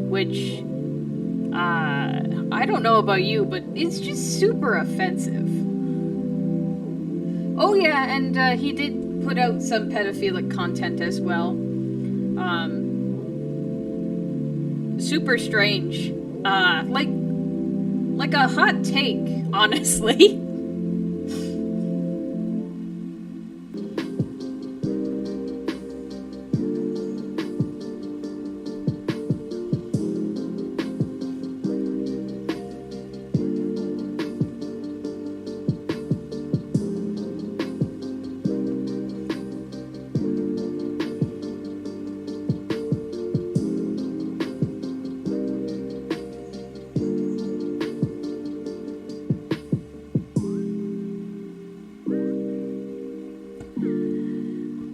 which, I don't know about you, but it's just super offensive. Oh yeah, and he did put out some pedophilic content as well. Super strange. Like a hot take, honestly.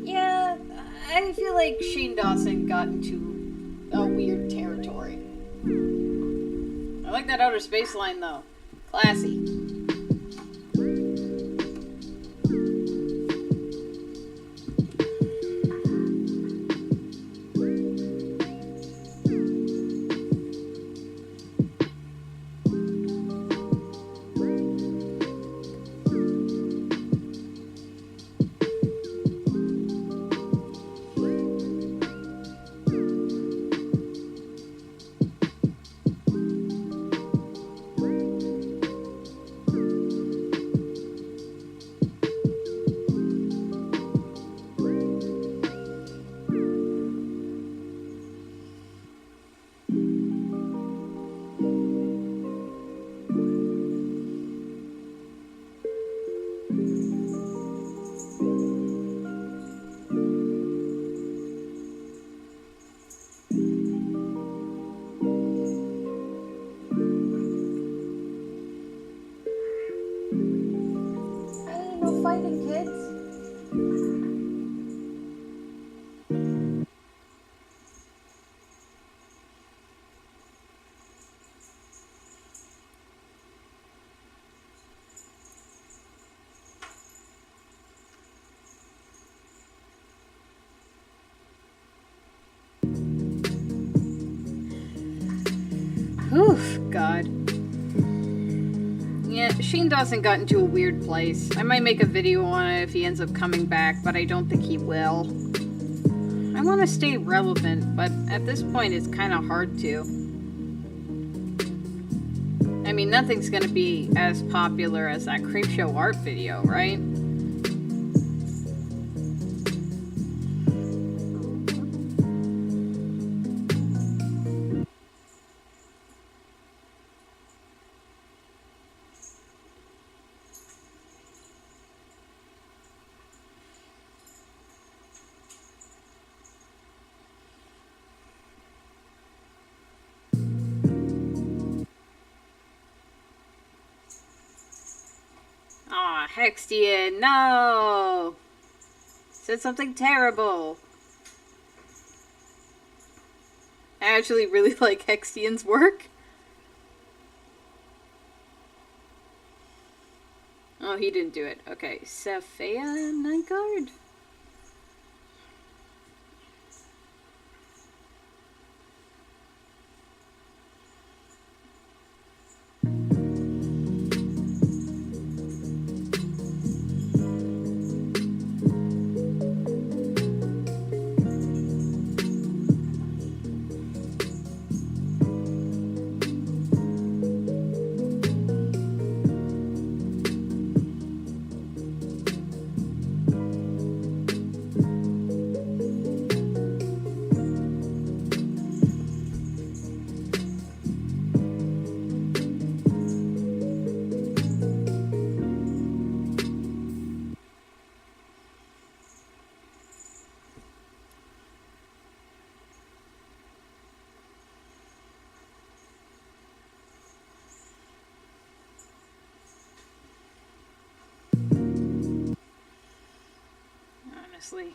Yeah, I feel like Shane Dawson got into a weird territory. I like that outer space line though. Classy. Hey, no fighting, kids. Oof, God. Yeah, Shane Dawson got into a weird place. I might make a video on it if he ends up coming back, but I don't think he will. I want to stay relevant, but at this point it's kind of hard to. I mean, nothing's gonna be as popular as that Creepshow art video, right? Aw, Hextian, no! Said something terrible. I actually really like Hextian's work. Oh, he didn't do it. Okay, Saphea Nygaard? Honestly.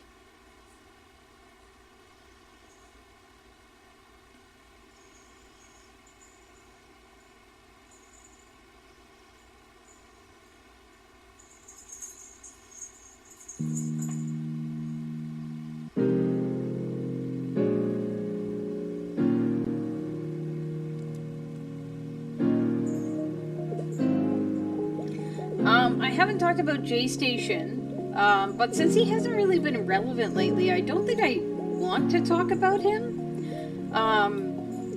talked about J Station, but since he hasn't really been relevant lately, I don't think I want to talk about him.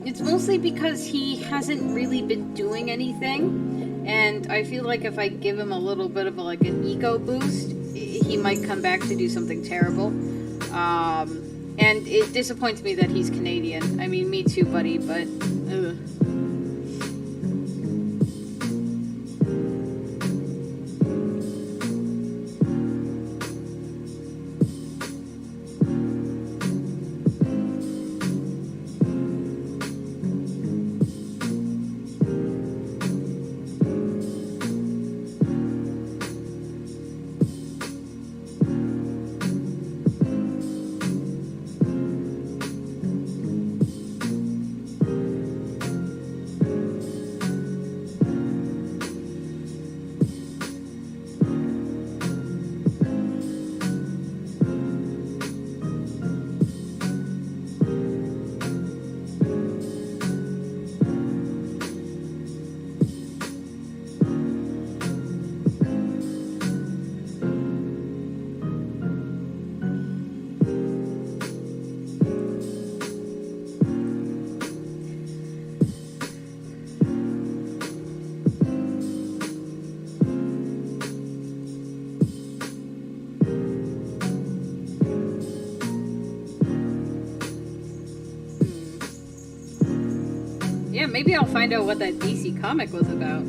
It's mostly because he hasn't really been doing anything, and I feel like if I give him a little bit of an ego boost, he might come back to do something terrible. And it disappoints me that he's Canadian. I mean, me too, buddy, but ugh. Yeah, maybe I'll find out what that DC comic was about.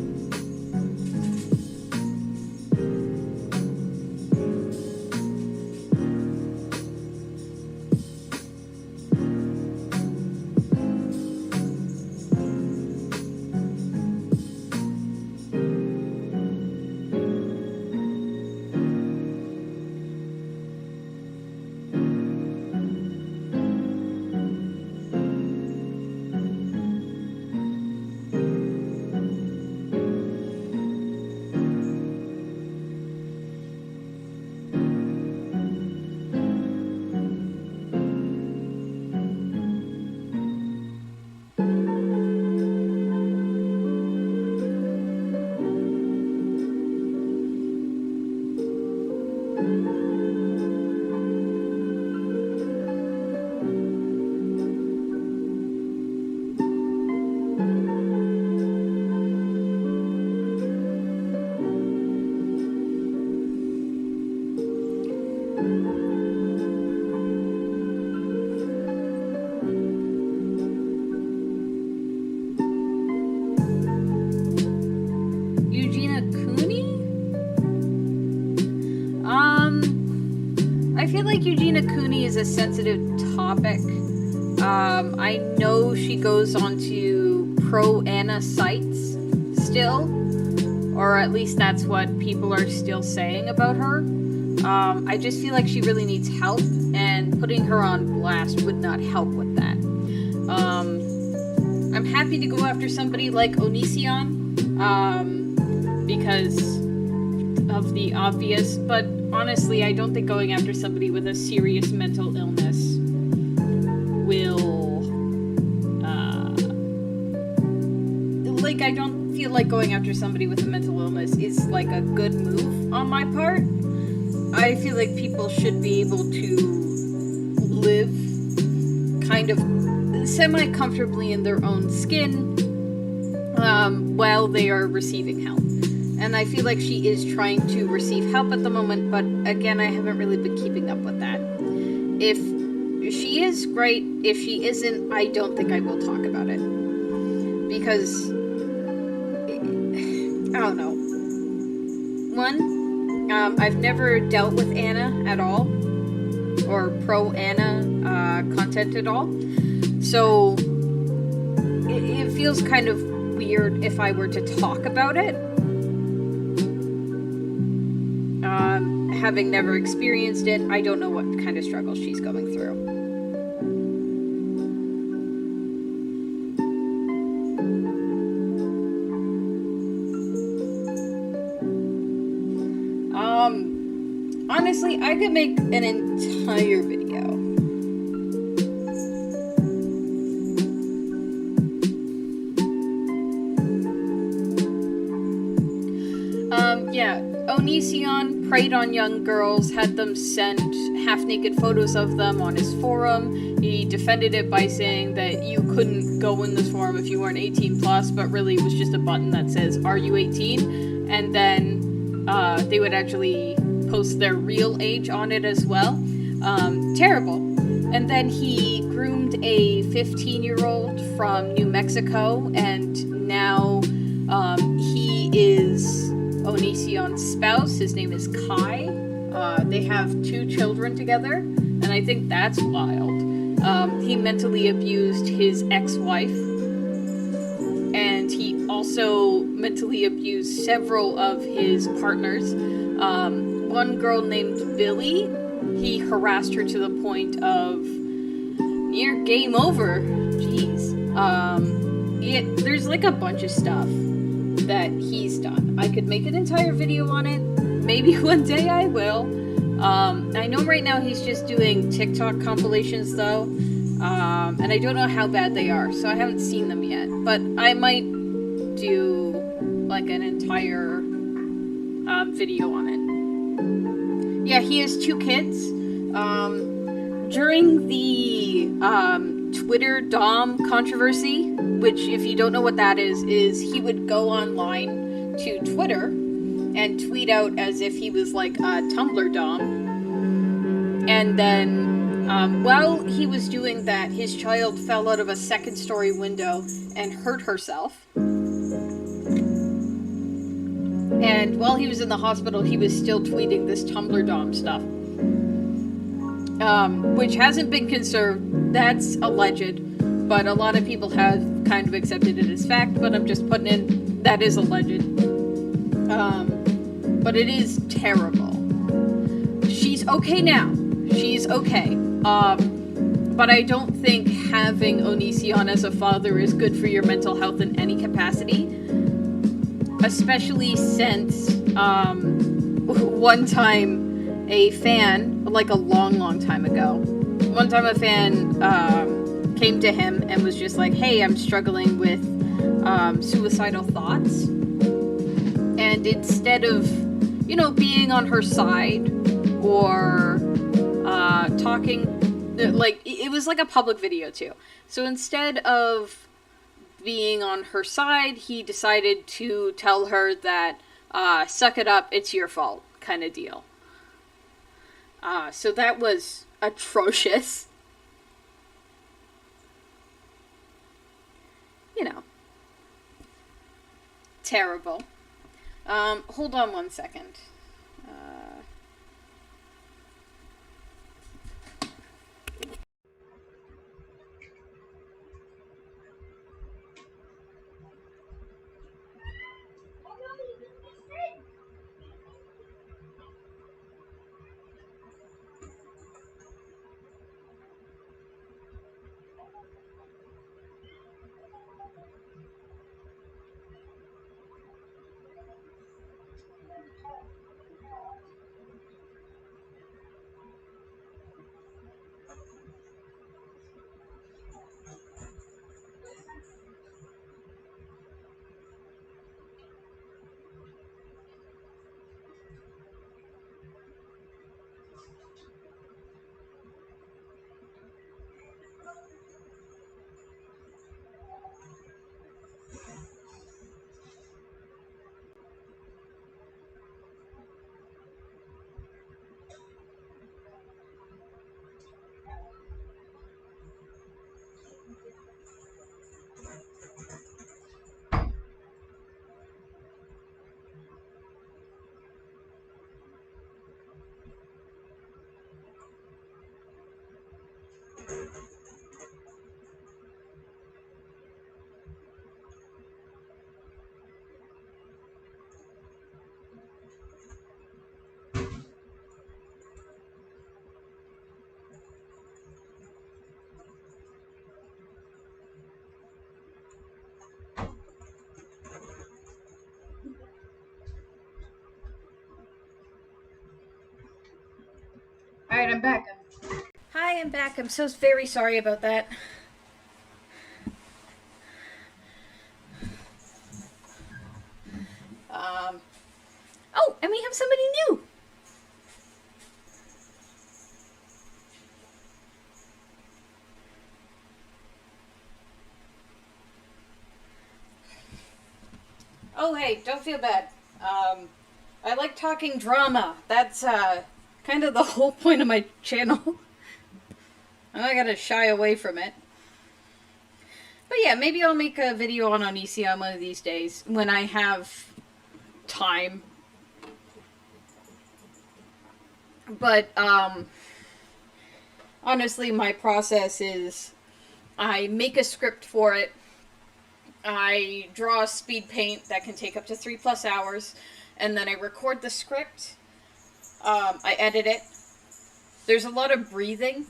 I feel like Eugenia Cooney is a sensitive topic. I know she goes onto pro-Anna sites still, or at least that's what people are still saying about her. I just feel like she really needs help, and putting her on blast would not help with that. I'm happy to go after somebody like Onision, because of the obvious, but honestly, I don't think going after somebody with a serious mental illness will, I don't feel like going after somebody with a mental illness is, a good move on my part. I feel like people should be able to live kind of semi-comfortably in their own skin, while they are receiving help. And I feel like she is trying to receive help at the moment, but again, I haven't really been keeping up with that. If she is, great. If she isn't, I don't think I will talk about it. Because, I don't know. One, I've never dealt with Anna at all, or pro-Anna content at all. So, it feels kind of weird if I were to talk about it. Having never experienced it, I don't know what kind of struggle she's going through. Honestly, I could make an entire video. Yeah, Onision preyed on young girls, had them send half-naked photos of them on his forum. He defended it by saying that you couldn't go in this forum if you weren't 18 plus, but really it was just a button that says, "Are you 18?" And then they would actually post their real age on it as well. Terrible. And then he groomed a 15-year-old from New Mexico, and now he is Onision's spouse. His name is Kai. They have 2 children together, and I think that's wild. He mentally abused his ex-wife, and he also mentally abused several of his partners. One girl named Billy, he harassed her to the point of near game over. Jeez. There's like a bunch of stuff that he's done. I could make an entire video on it. Maybe one day I will. I know right now he's just doing TikTok compilations though. And I don't know how bad they are, so I haven't seen them yet. But I might do like an entire video on it. Yeah, he has 2 kids. During the Twitter Dom controversy, which if you don't know what that is he would go online to Twitter and tweet out as if he was like a Tumblr Dom. And then while he was doing that, his child fell out of a 2nd-story window and hurt herself. And while he was in the hospital, he was still tweeting this Tumblr Dom stuff. Which hasn't been conserved. That's alleged. But a lot of people have kind of accepted it as fact, but I'm just putting in that is alleged. But it is terrible. She's okay now. She's okay. But I don't think having Onision as a father is good for your mental health in any capacity. Especially since, one time a fan, like a long time ago, one time a fan, came to him and was just like, "Hey, I'm struggling with suicidal thoughts." And instead of, being on her side or talking, like, it was like a public video too. So instead of being on her side, he decided to tell her that, suck it up, it's your fault, kind of deal. So that was atrocious. Terrible. Hold on one second. Alright, I'm back. Hi, I'm back. I'm so very sorry about that. Oh, and we have somebody new. Oh, hey, don't feel bad. I like talking drama. That's, kind of the whole point of my channel. I'm not gonna shy away from it. But yeah, maybe I'll make a video on Onision one of these days when I have time. But, honestly, my process is I make a script for it. I draw a speed paint that can take up to 3+ hours, and then I record the script. I edit it. There's a lot of breathing.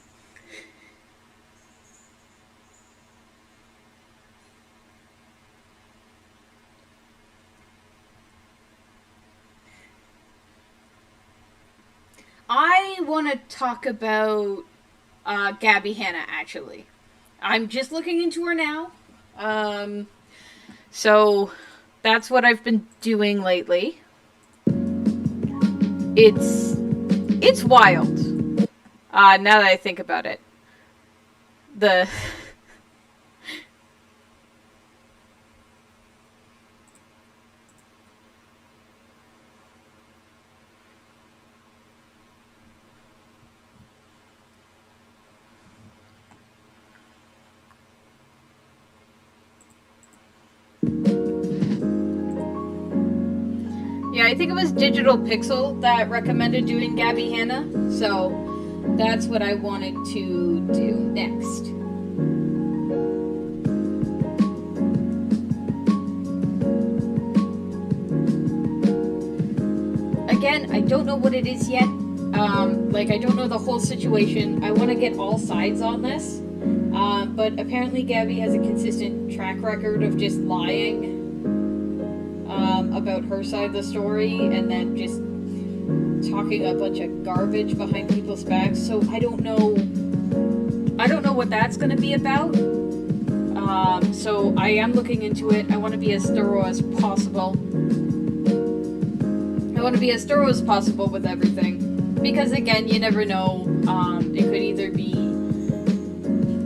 I want to talk about Gabby Hanna, actually. I'm just looking into her now. So that's what I've been doing lately. It's wild. Now that I think about it. The Yeah, I think it was Digital Pixel that recommended doing Gabby Hanna, so that's what I wanted to do next. Again, I don't know what it is yet. I don't know the whole situation. I want to get all sides on this. But apparently Gabby has a consistent track record of just lying about her side of the story and then just talking a bunch of garbage behind people's backs. So I don't know what that's going to be about. So I am looking into it. I want to be as thorough as possible. I want to be as thorough as possible with everything. Because again, you never know. It could either be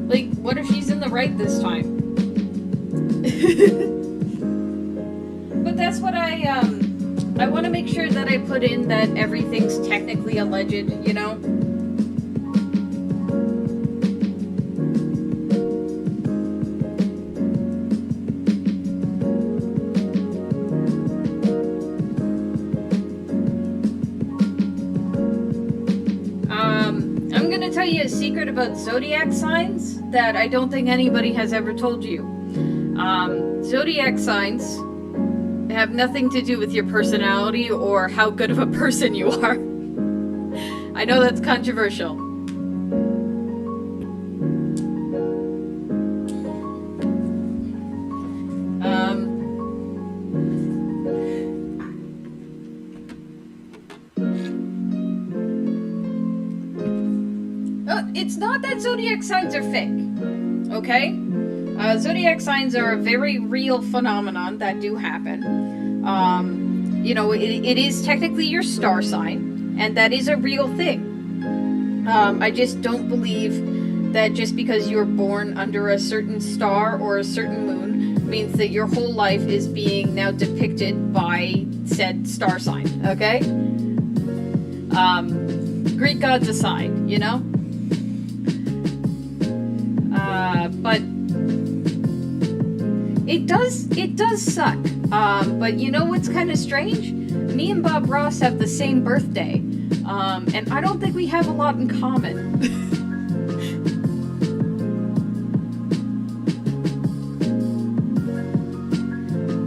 like, what if she's in the right this time? But that's what I want to make sure that I put in that everything's technically alleged, you know? I'm gonna tell you a secret about zodiac signs that I don't think anybody has ever told you. Zodiac signs have nothing to do with your personality or how good of a person you are. I know that's controversial. It's not that zodiac signs are fake, okay? Zodiac signs are a very real phenomenon that do happen. It is technically your star sign, and that is a real thing. I just don't believe that just because you're born under a certain star or a certain moon means that your whole life is being now depicted by said star sign, okay? Greek gods aside, you know? But it does suck. But you know what's kind of strange? Me and Bob Ross have the same birthday. And I don't think we have a lot in common.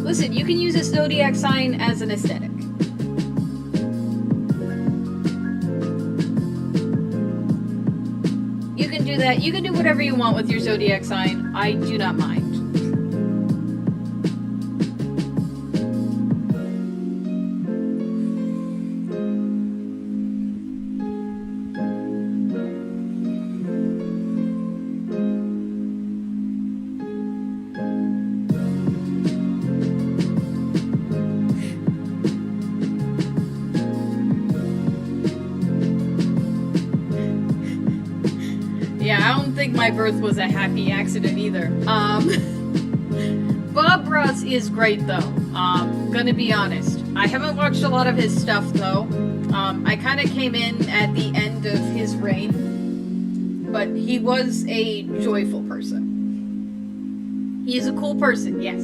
Listen, you can use a zodiac sign as an aesthetic. You can do that. You can do whatever you want with your zodiac sign. I do not mind. my birth was a happy accident either. Bob Ross is great though. Gonna be honest. I haven't watched a lot of his stuff though. I kind of came in at the end of his reign, but he was a joyful person. He is a cool person, yes.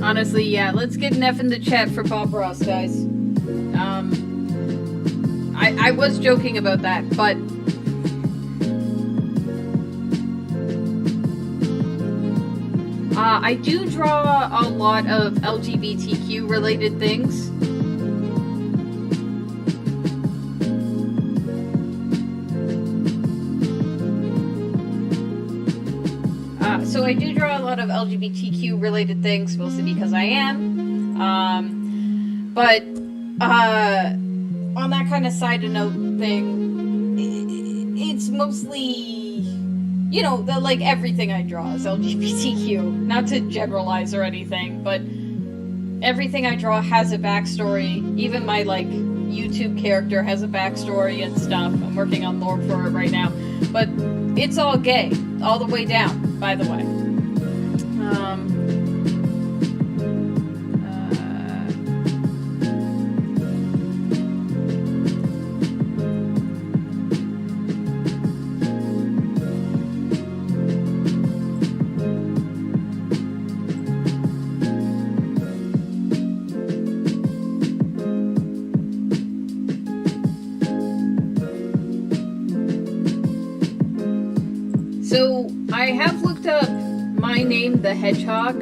Honestly, yeah, let's get an F in the chat for Bob Ross, guys. I was joking about that, but I do draw a lot of LGBTQ related things. So I do draw a lot of LGBTQ related things, mostly because I am. But on that kind of side note thing, it's mostly, you know, like everything I draw is LGBTQ. Not to generalize or anything, but everything I draw has a backstory. Even my like YouTube character has a backstory and stuff. I'm working on lore for it right now, but it's all gay, all the way down. By the way. So I have looked up My Name the Hedgehog.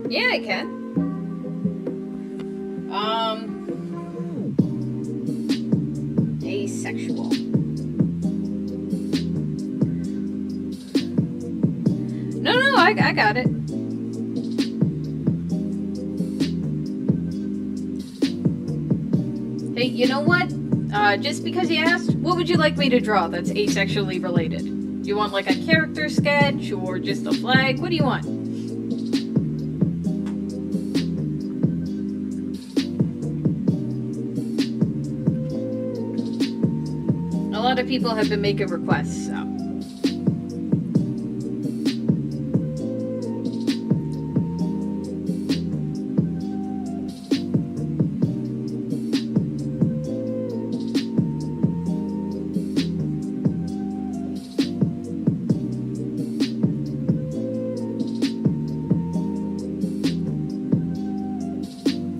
Yeah, I can. Asexual. No, I got it. Hey, you know what? Just because you asked, what would you like me to draw that's asexually related? Do you want like a character sketch or just a flag? What do you want? A lot of people have been making requests, so.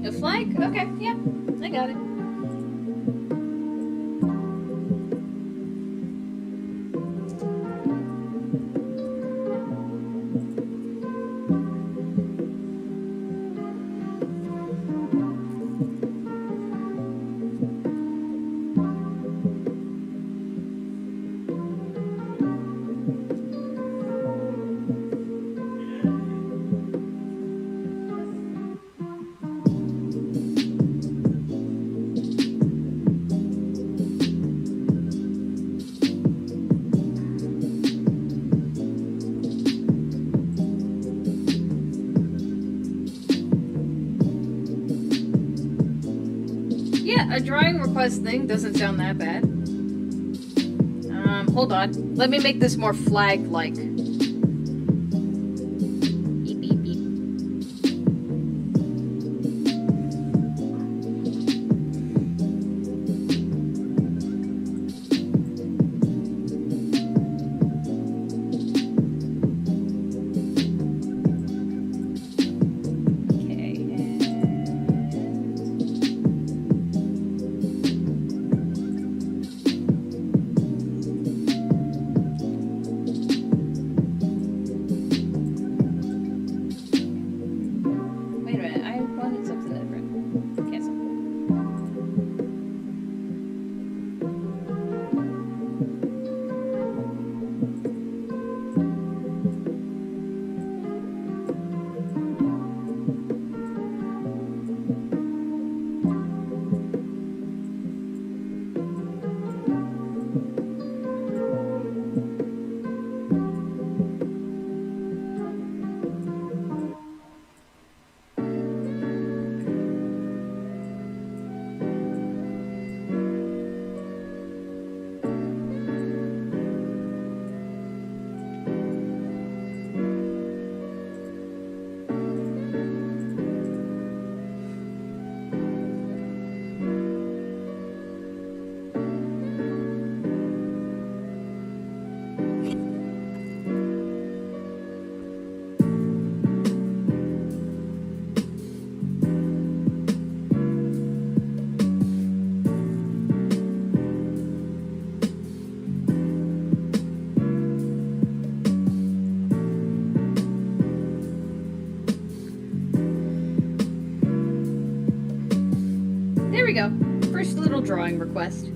A flag? Okay, yeah, I got it. Yeah, a drawing request thing doesn't sound that bad. Hold on. Let me make this more flag-like. Beep, beep, beep. Okay, and There we go. First little drawing request.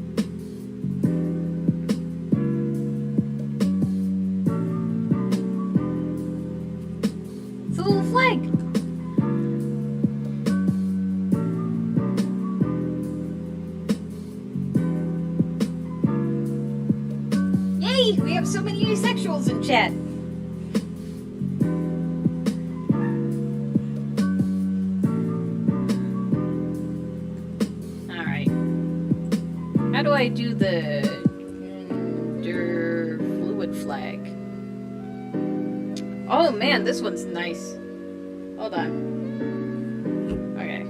It's a little flag. Yay! We have so many asexuals in chat. How do I do the gender fluid flag? Oh man, this one's nice. Hold on. Okay.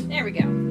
There we go.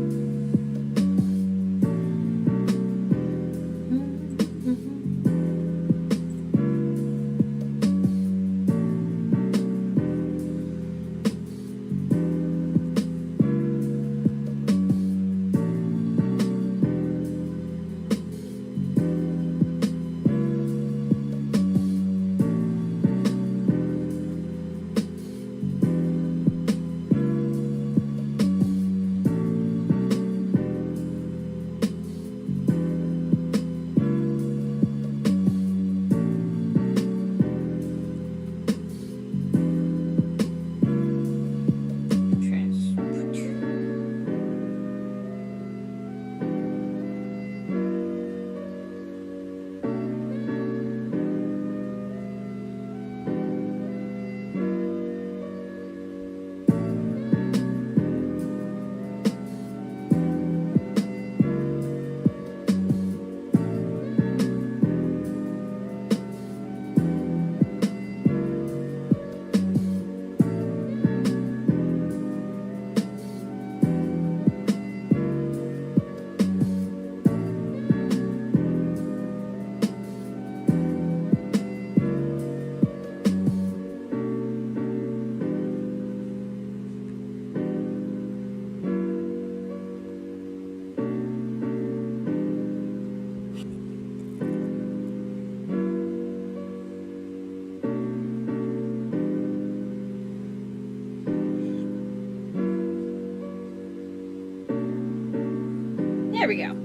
There we go.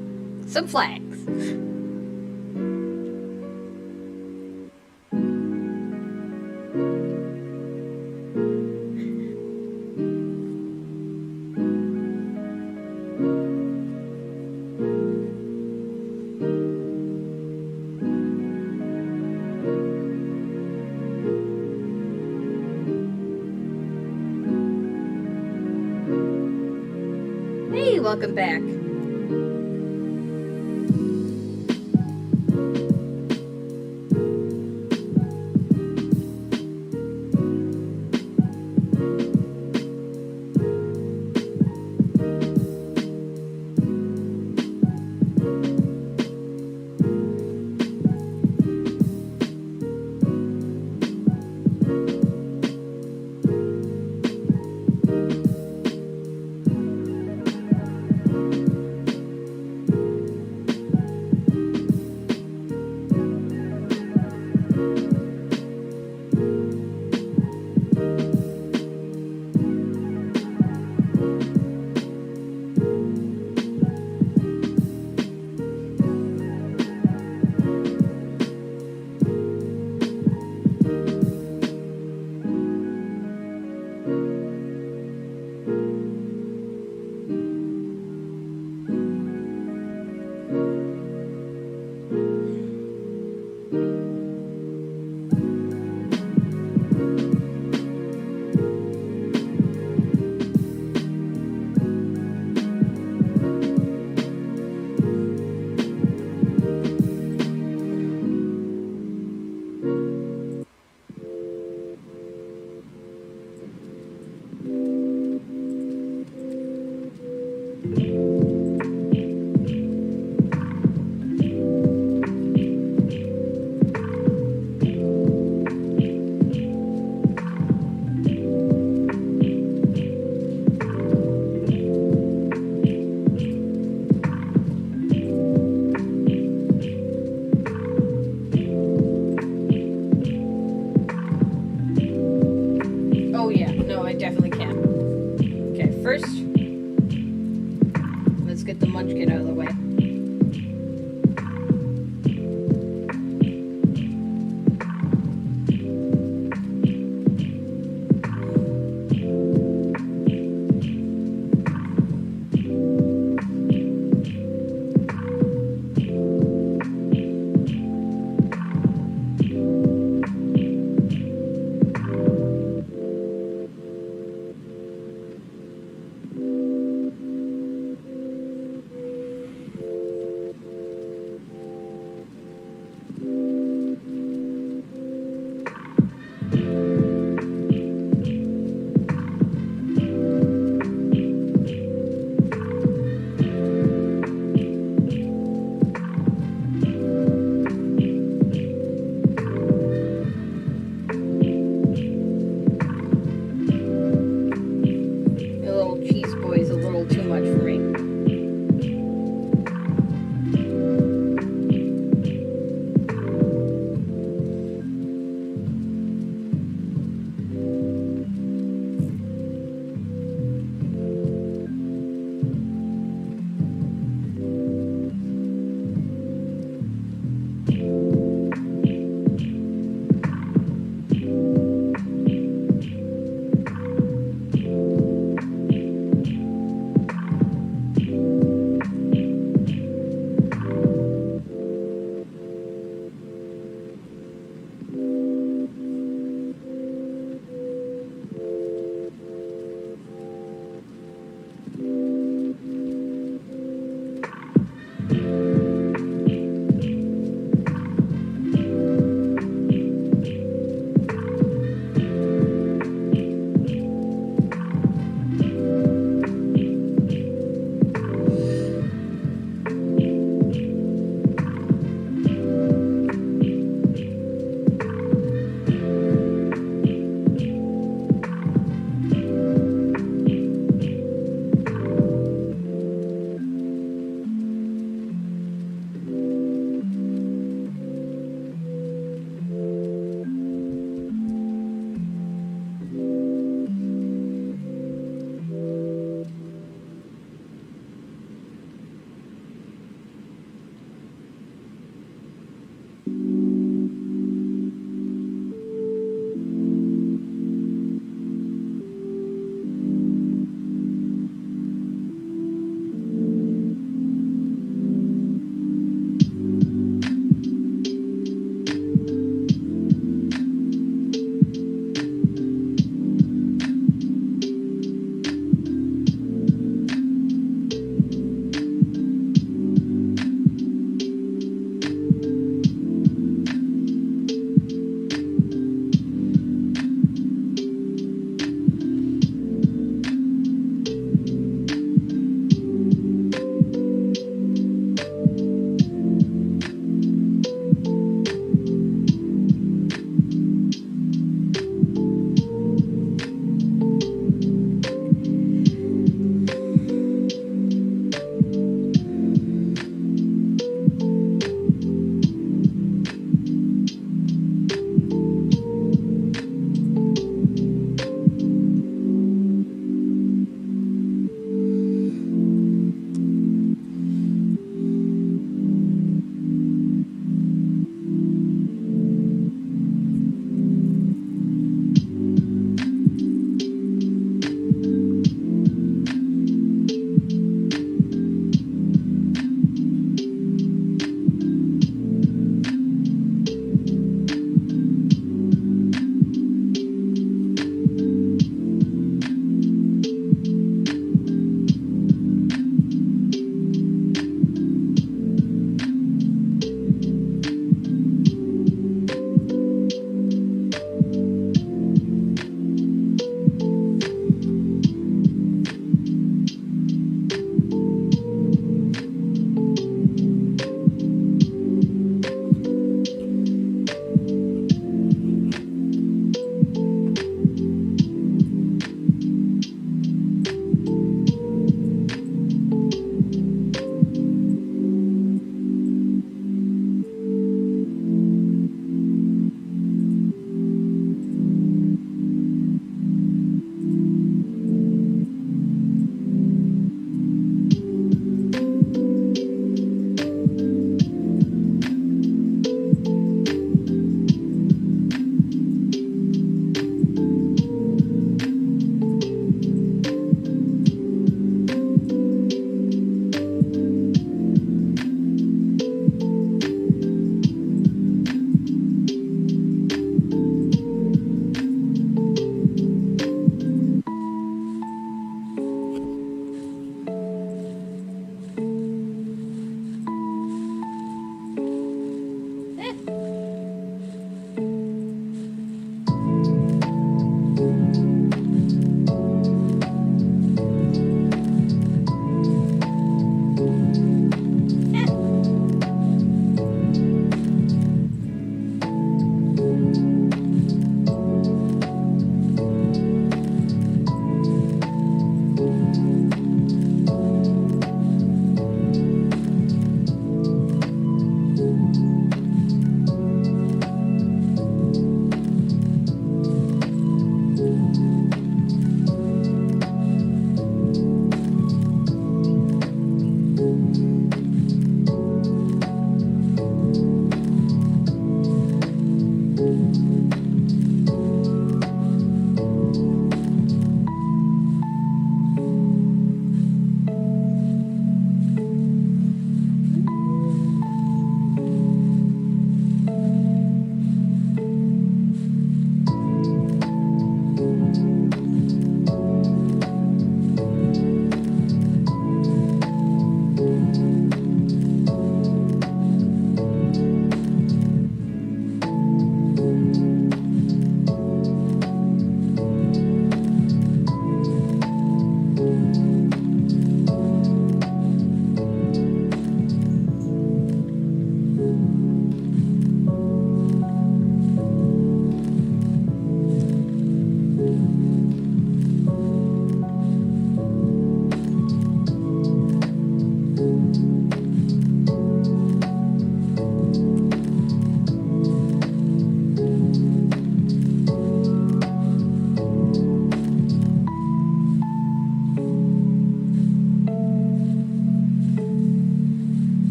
Some flags. Hey, welcome back.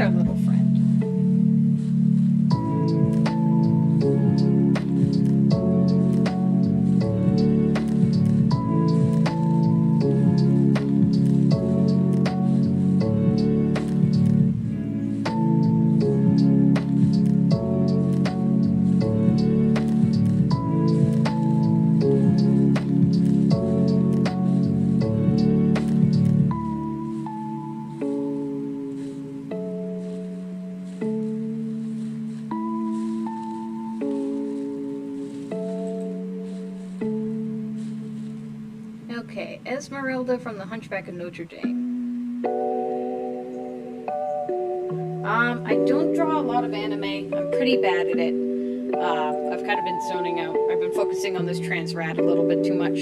our little friend. Okay, Esmeralda from The Hunchback of Notre Dame. I don't draw a lot of anime. I'm pretty bad at it. I've kind of been zoning out. I've been focusing on this trans rat a little bit too much.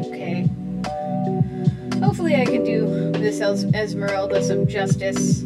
Okay. Hopefully I can do this Esmeralda some justice.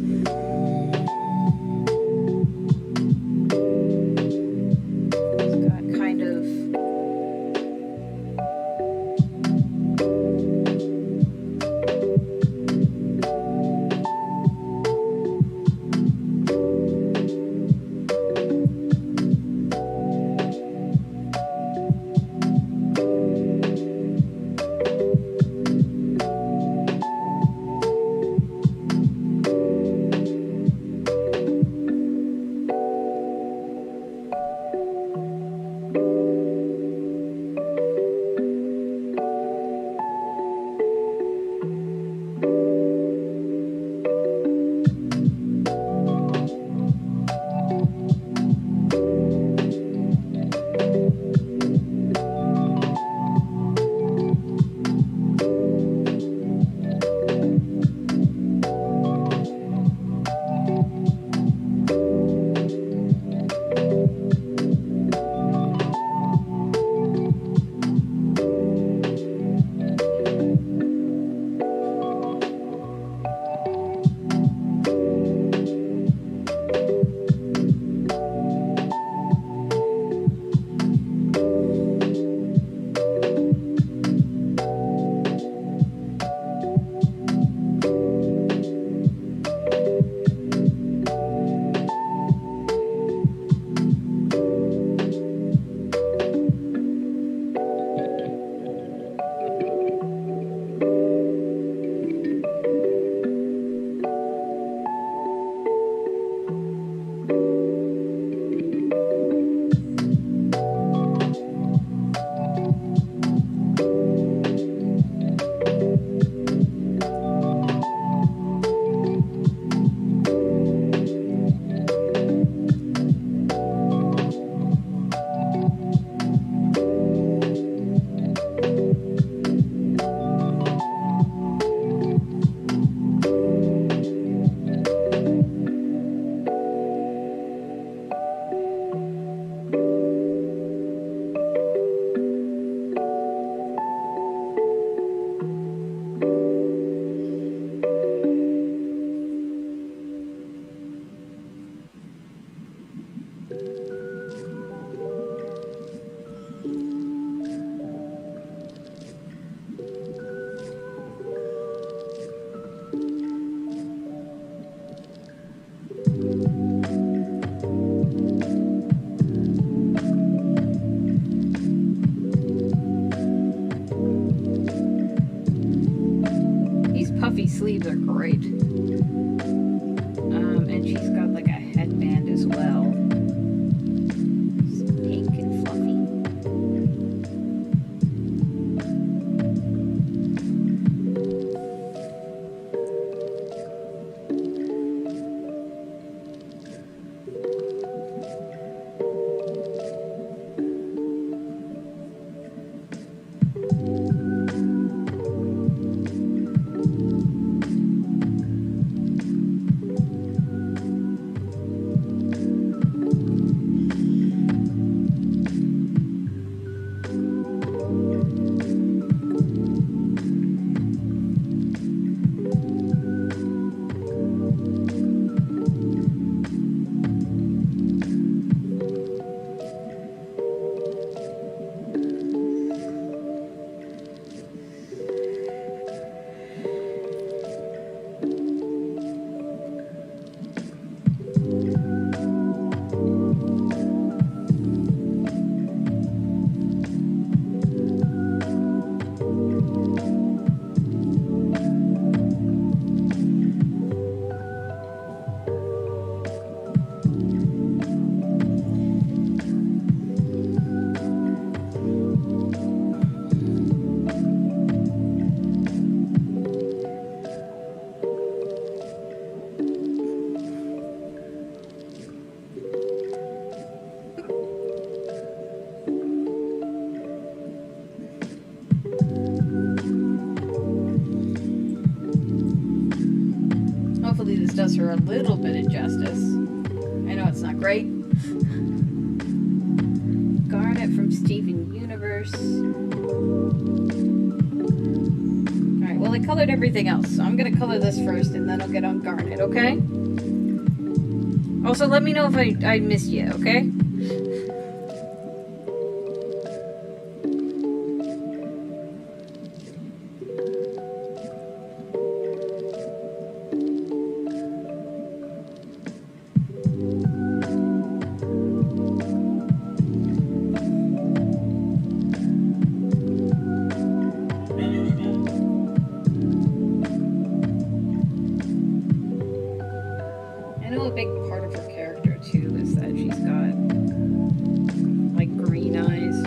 Puffy sleeves are great. And she's got like a headband as well. It's pink and fluffy. hopefully this does her a little bit of justice. I know it's not great. Garnet from Steven Universe. Alright, well, I colored everything else, so I'm gonna color this first and then I'll get on Garnet, okay? Also, let me know if I missed you, okay? I know a big part of her character too is that she's got like green eyes.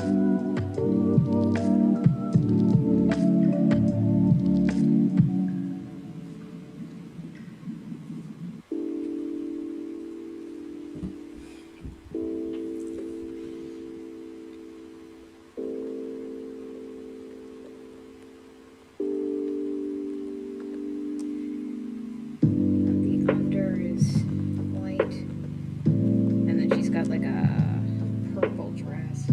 The under is white, and then she's got like a purple dress.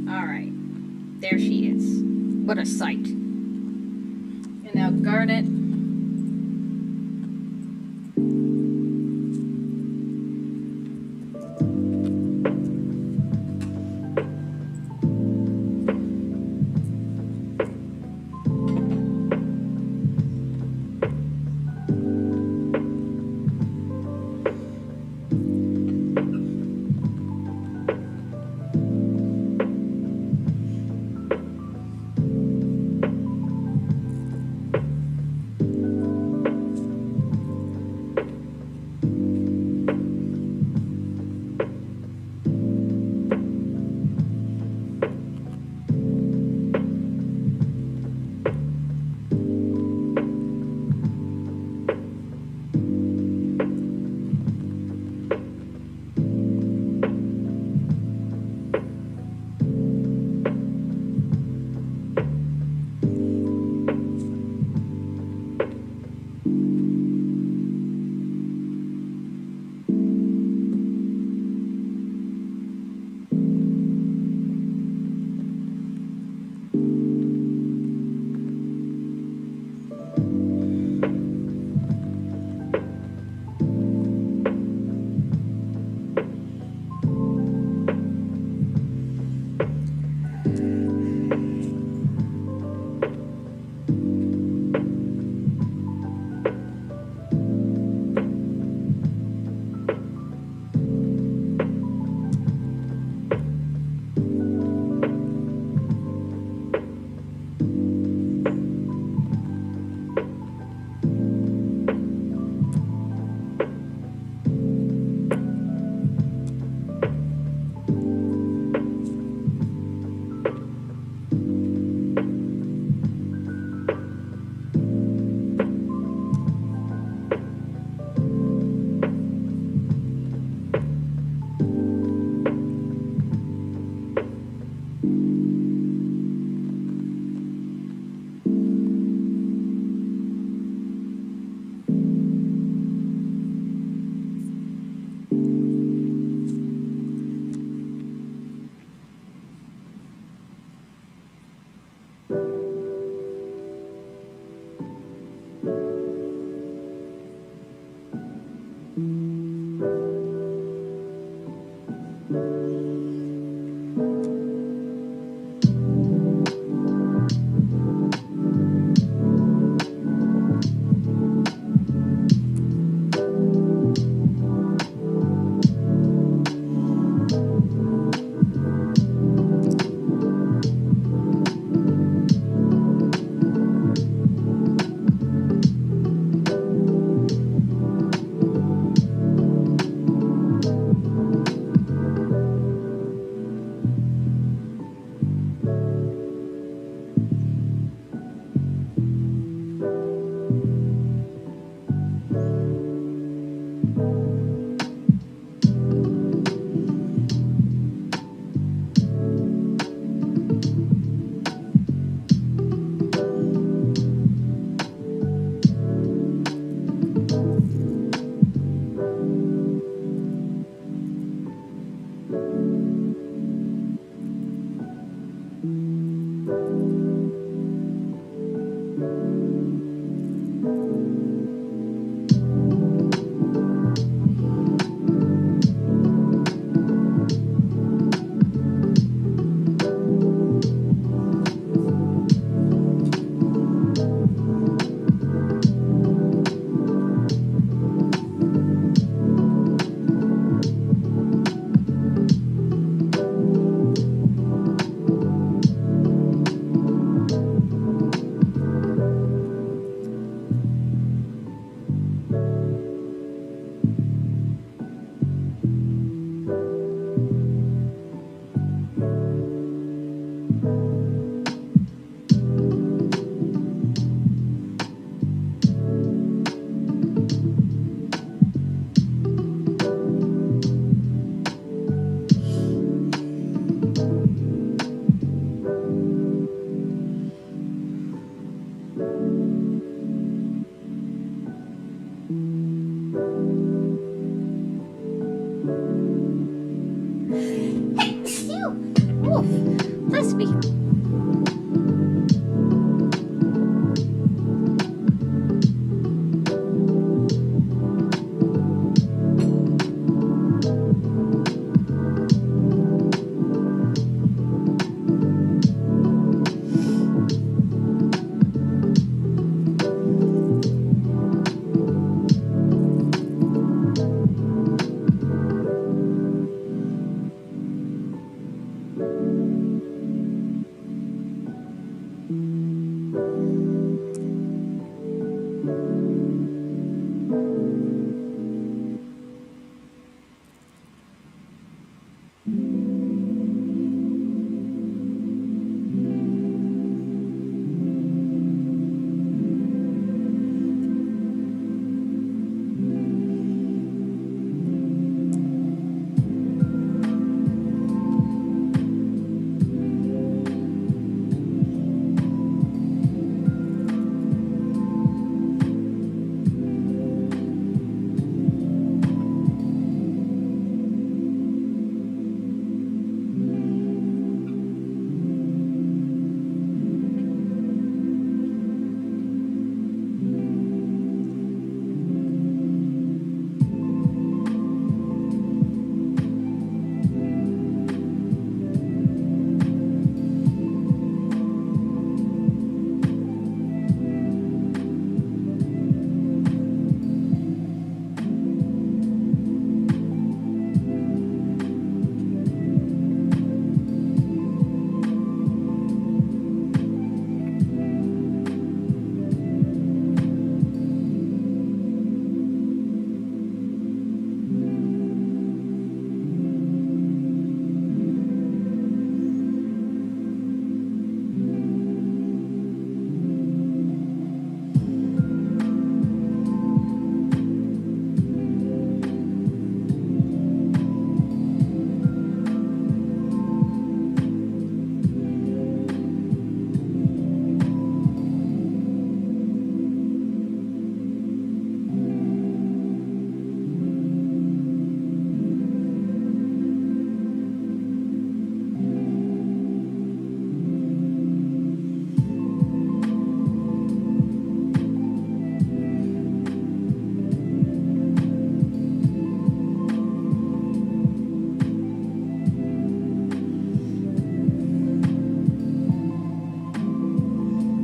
Alright, there she is. What a sight. And now Garnet.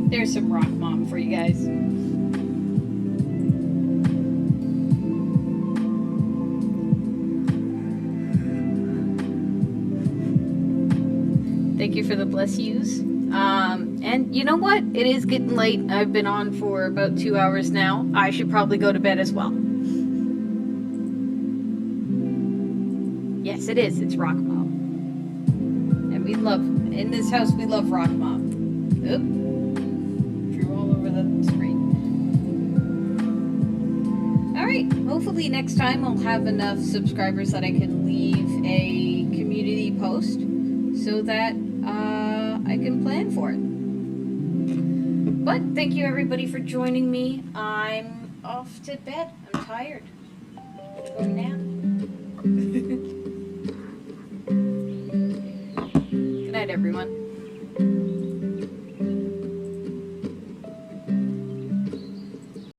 There's some Rock Mom for you guys. Thank you for the bless yous. And you know what? It is getting late. I've been on for about 2 hours now. I should probably go to bed as well. Yes, it is. It's Rock Mom. And we love, in this house, we love Rock Mom. Oop. Drew all over the screen. Alright, hopefully next time I'll have enough subscribers that I can leave a community post so that I can plan for it. But thank you everybody for joining me. I'm off to bed. I'm tired. Go nap. Good night, everyone.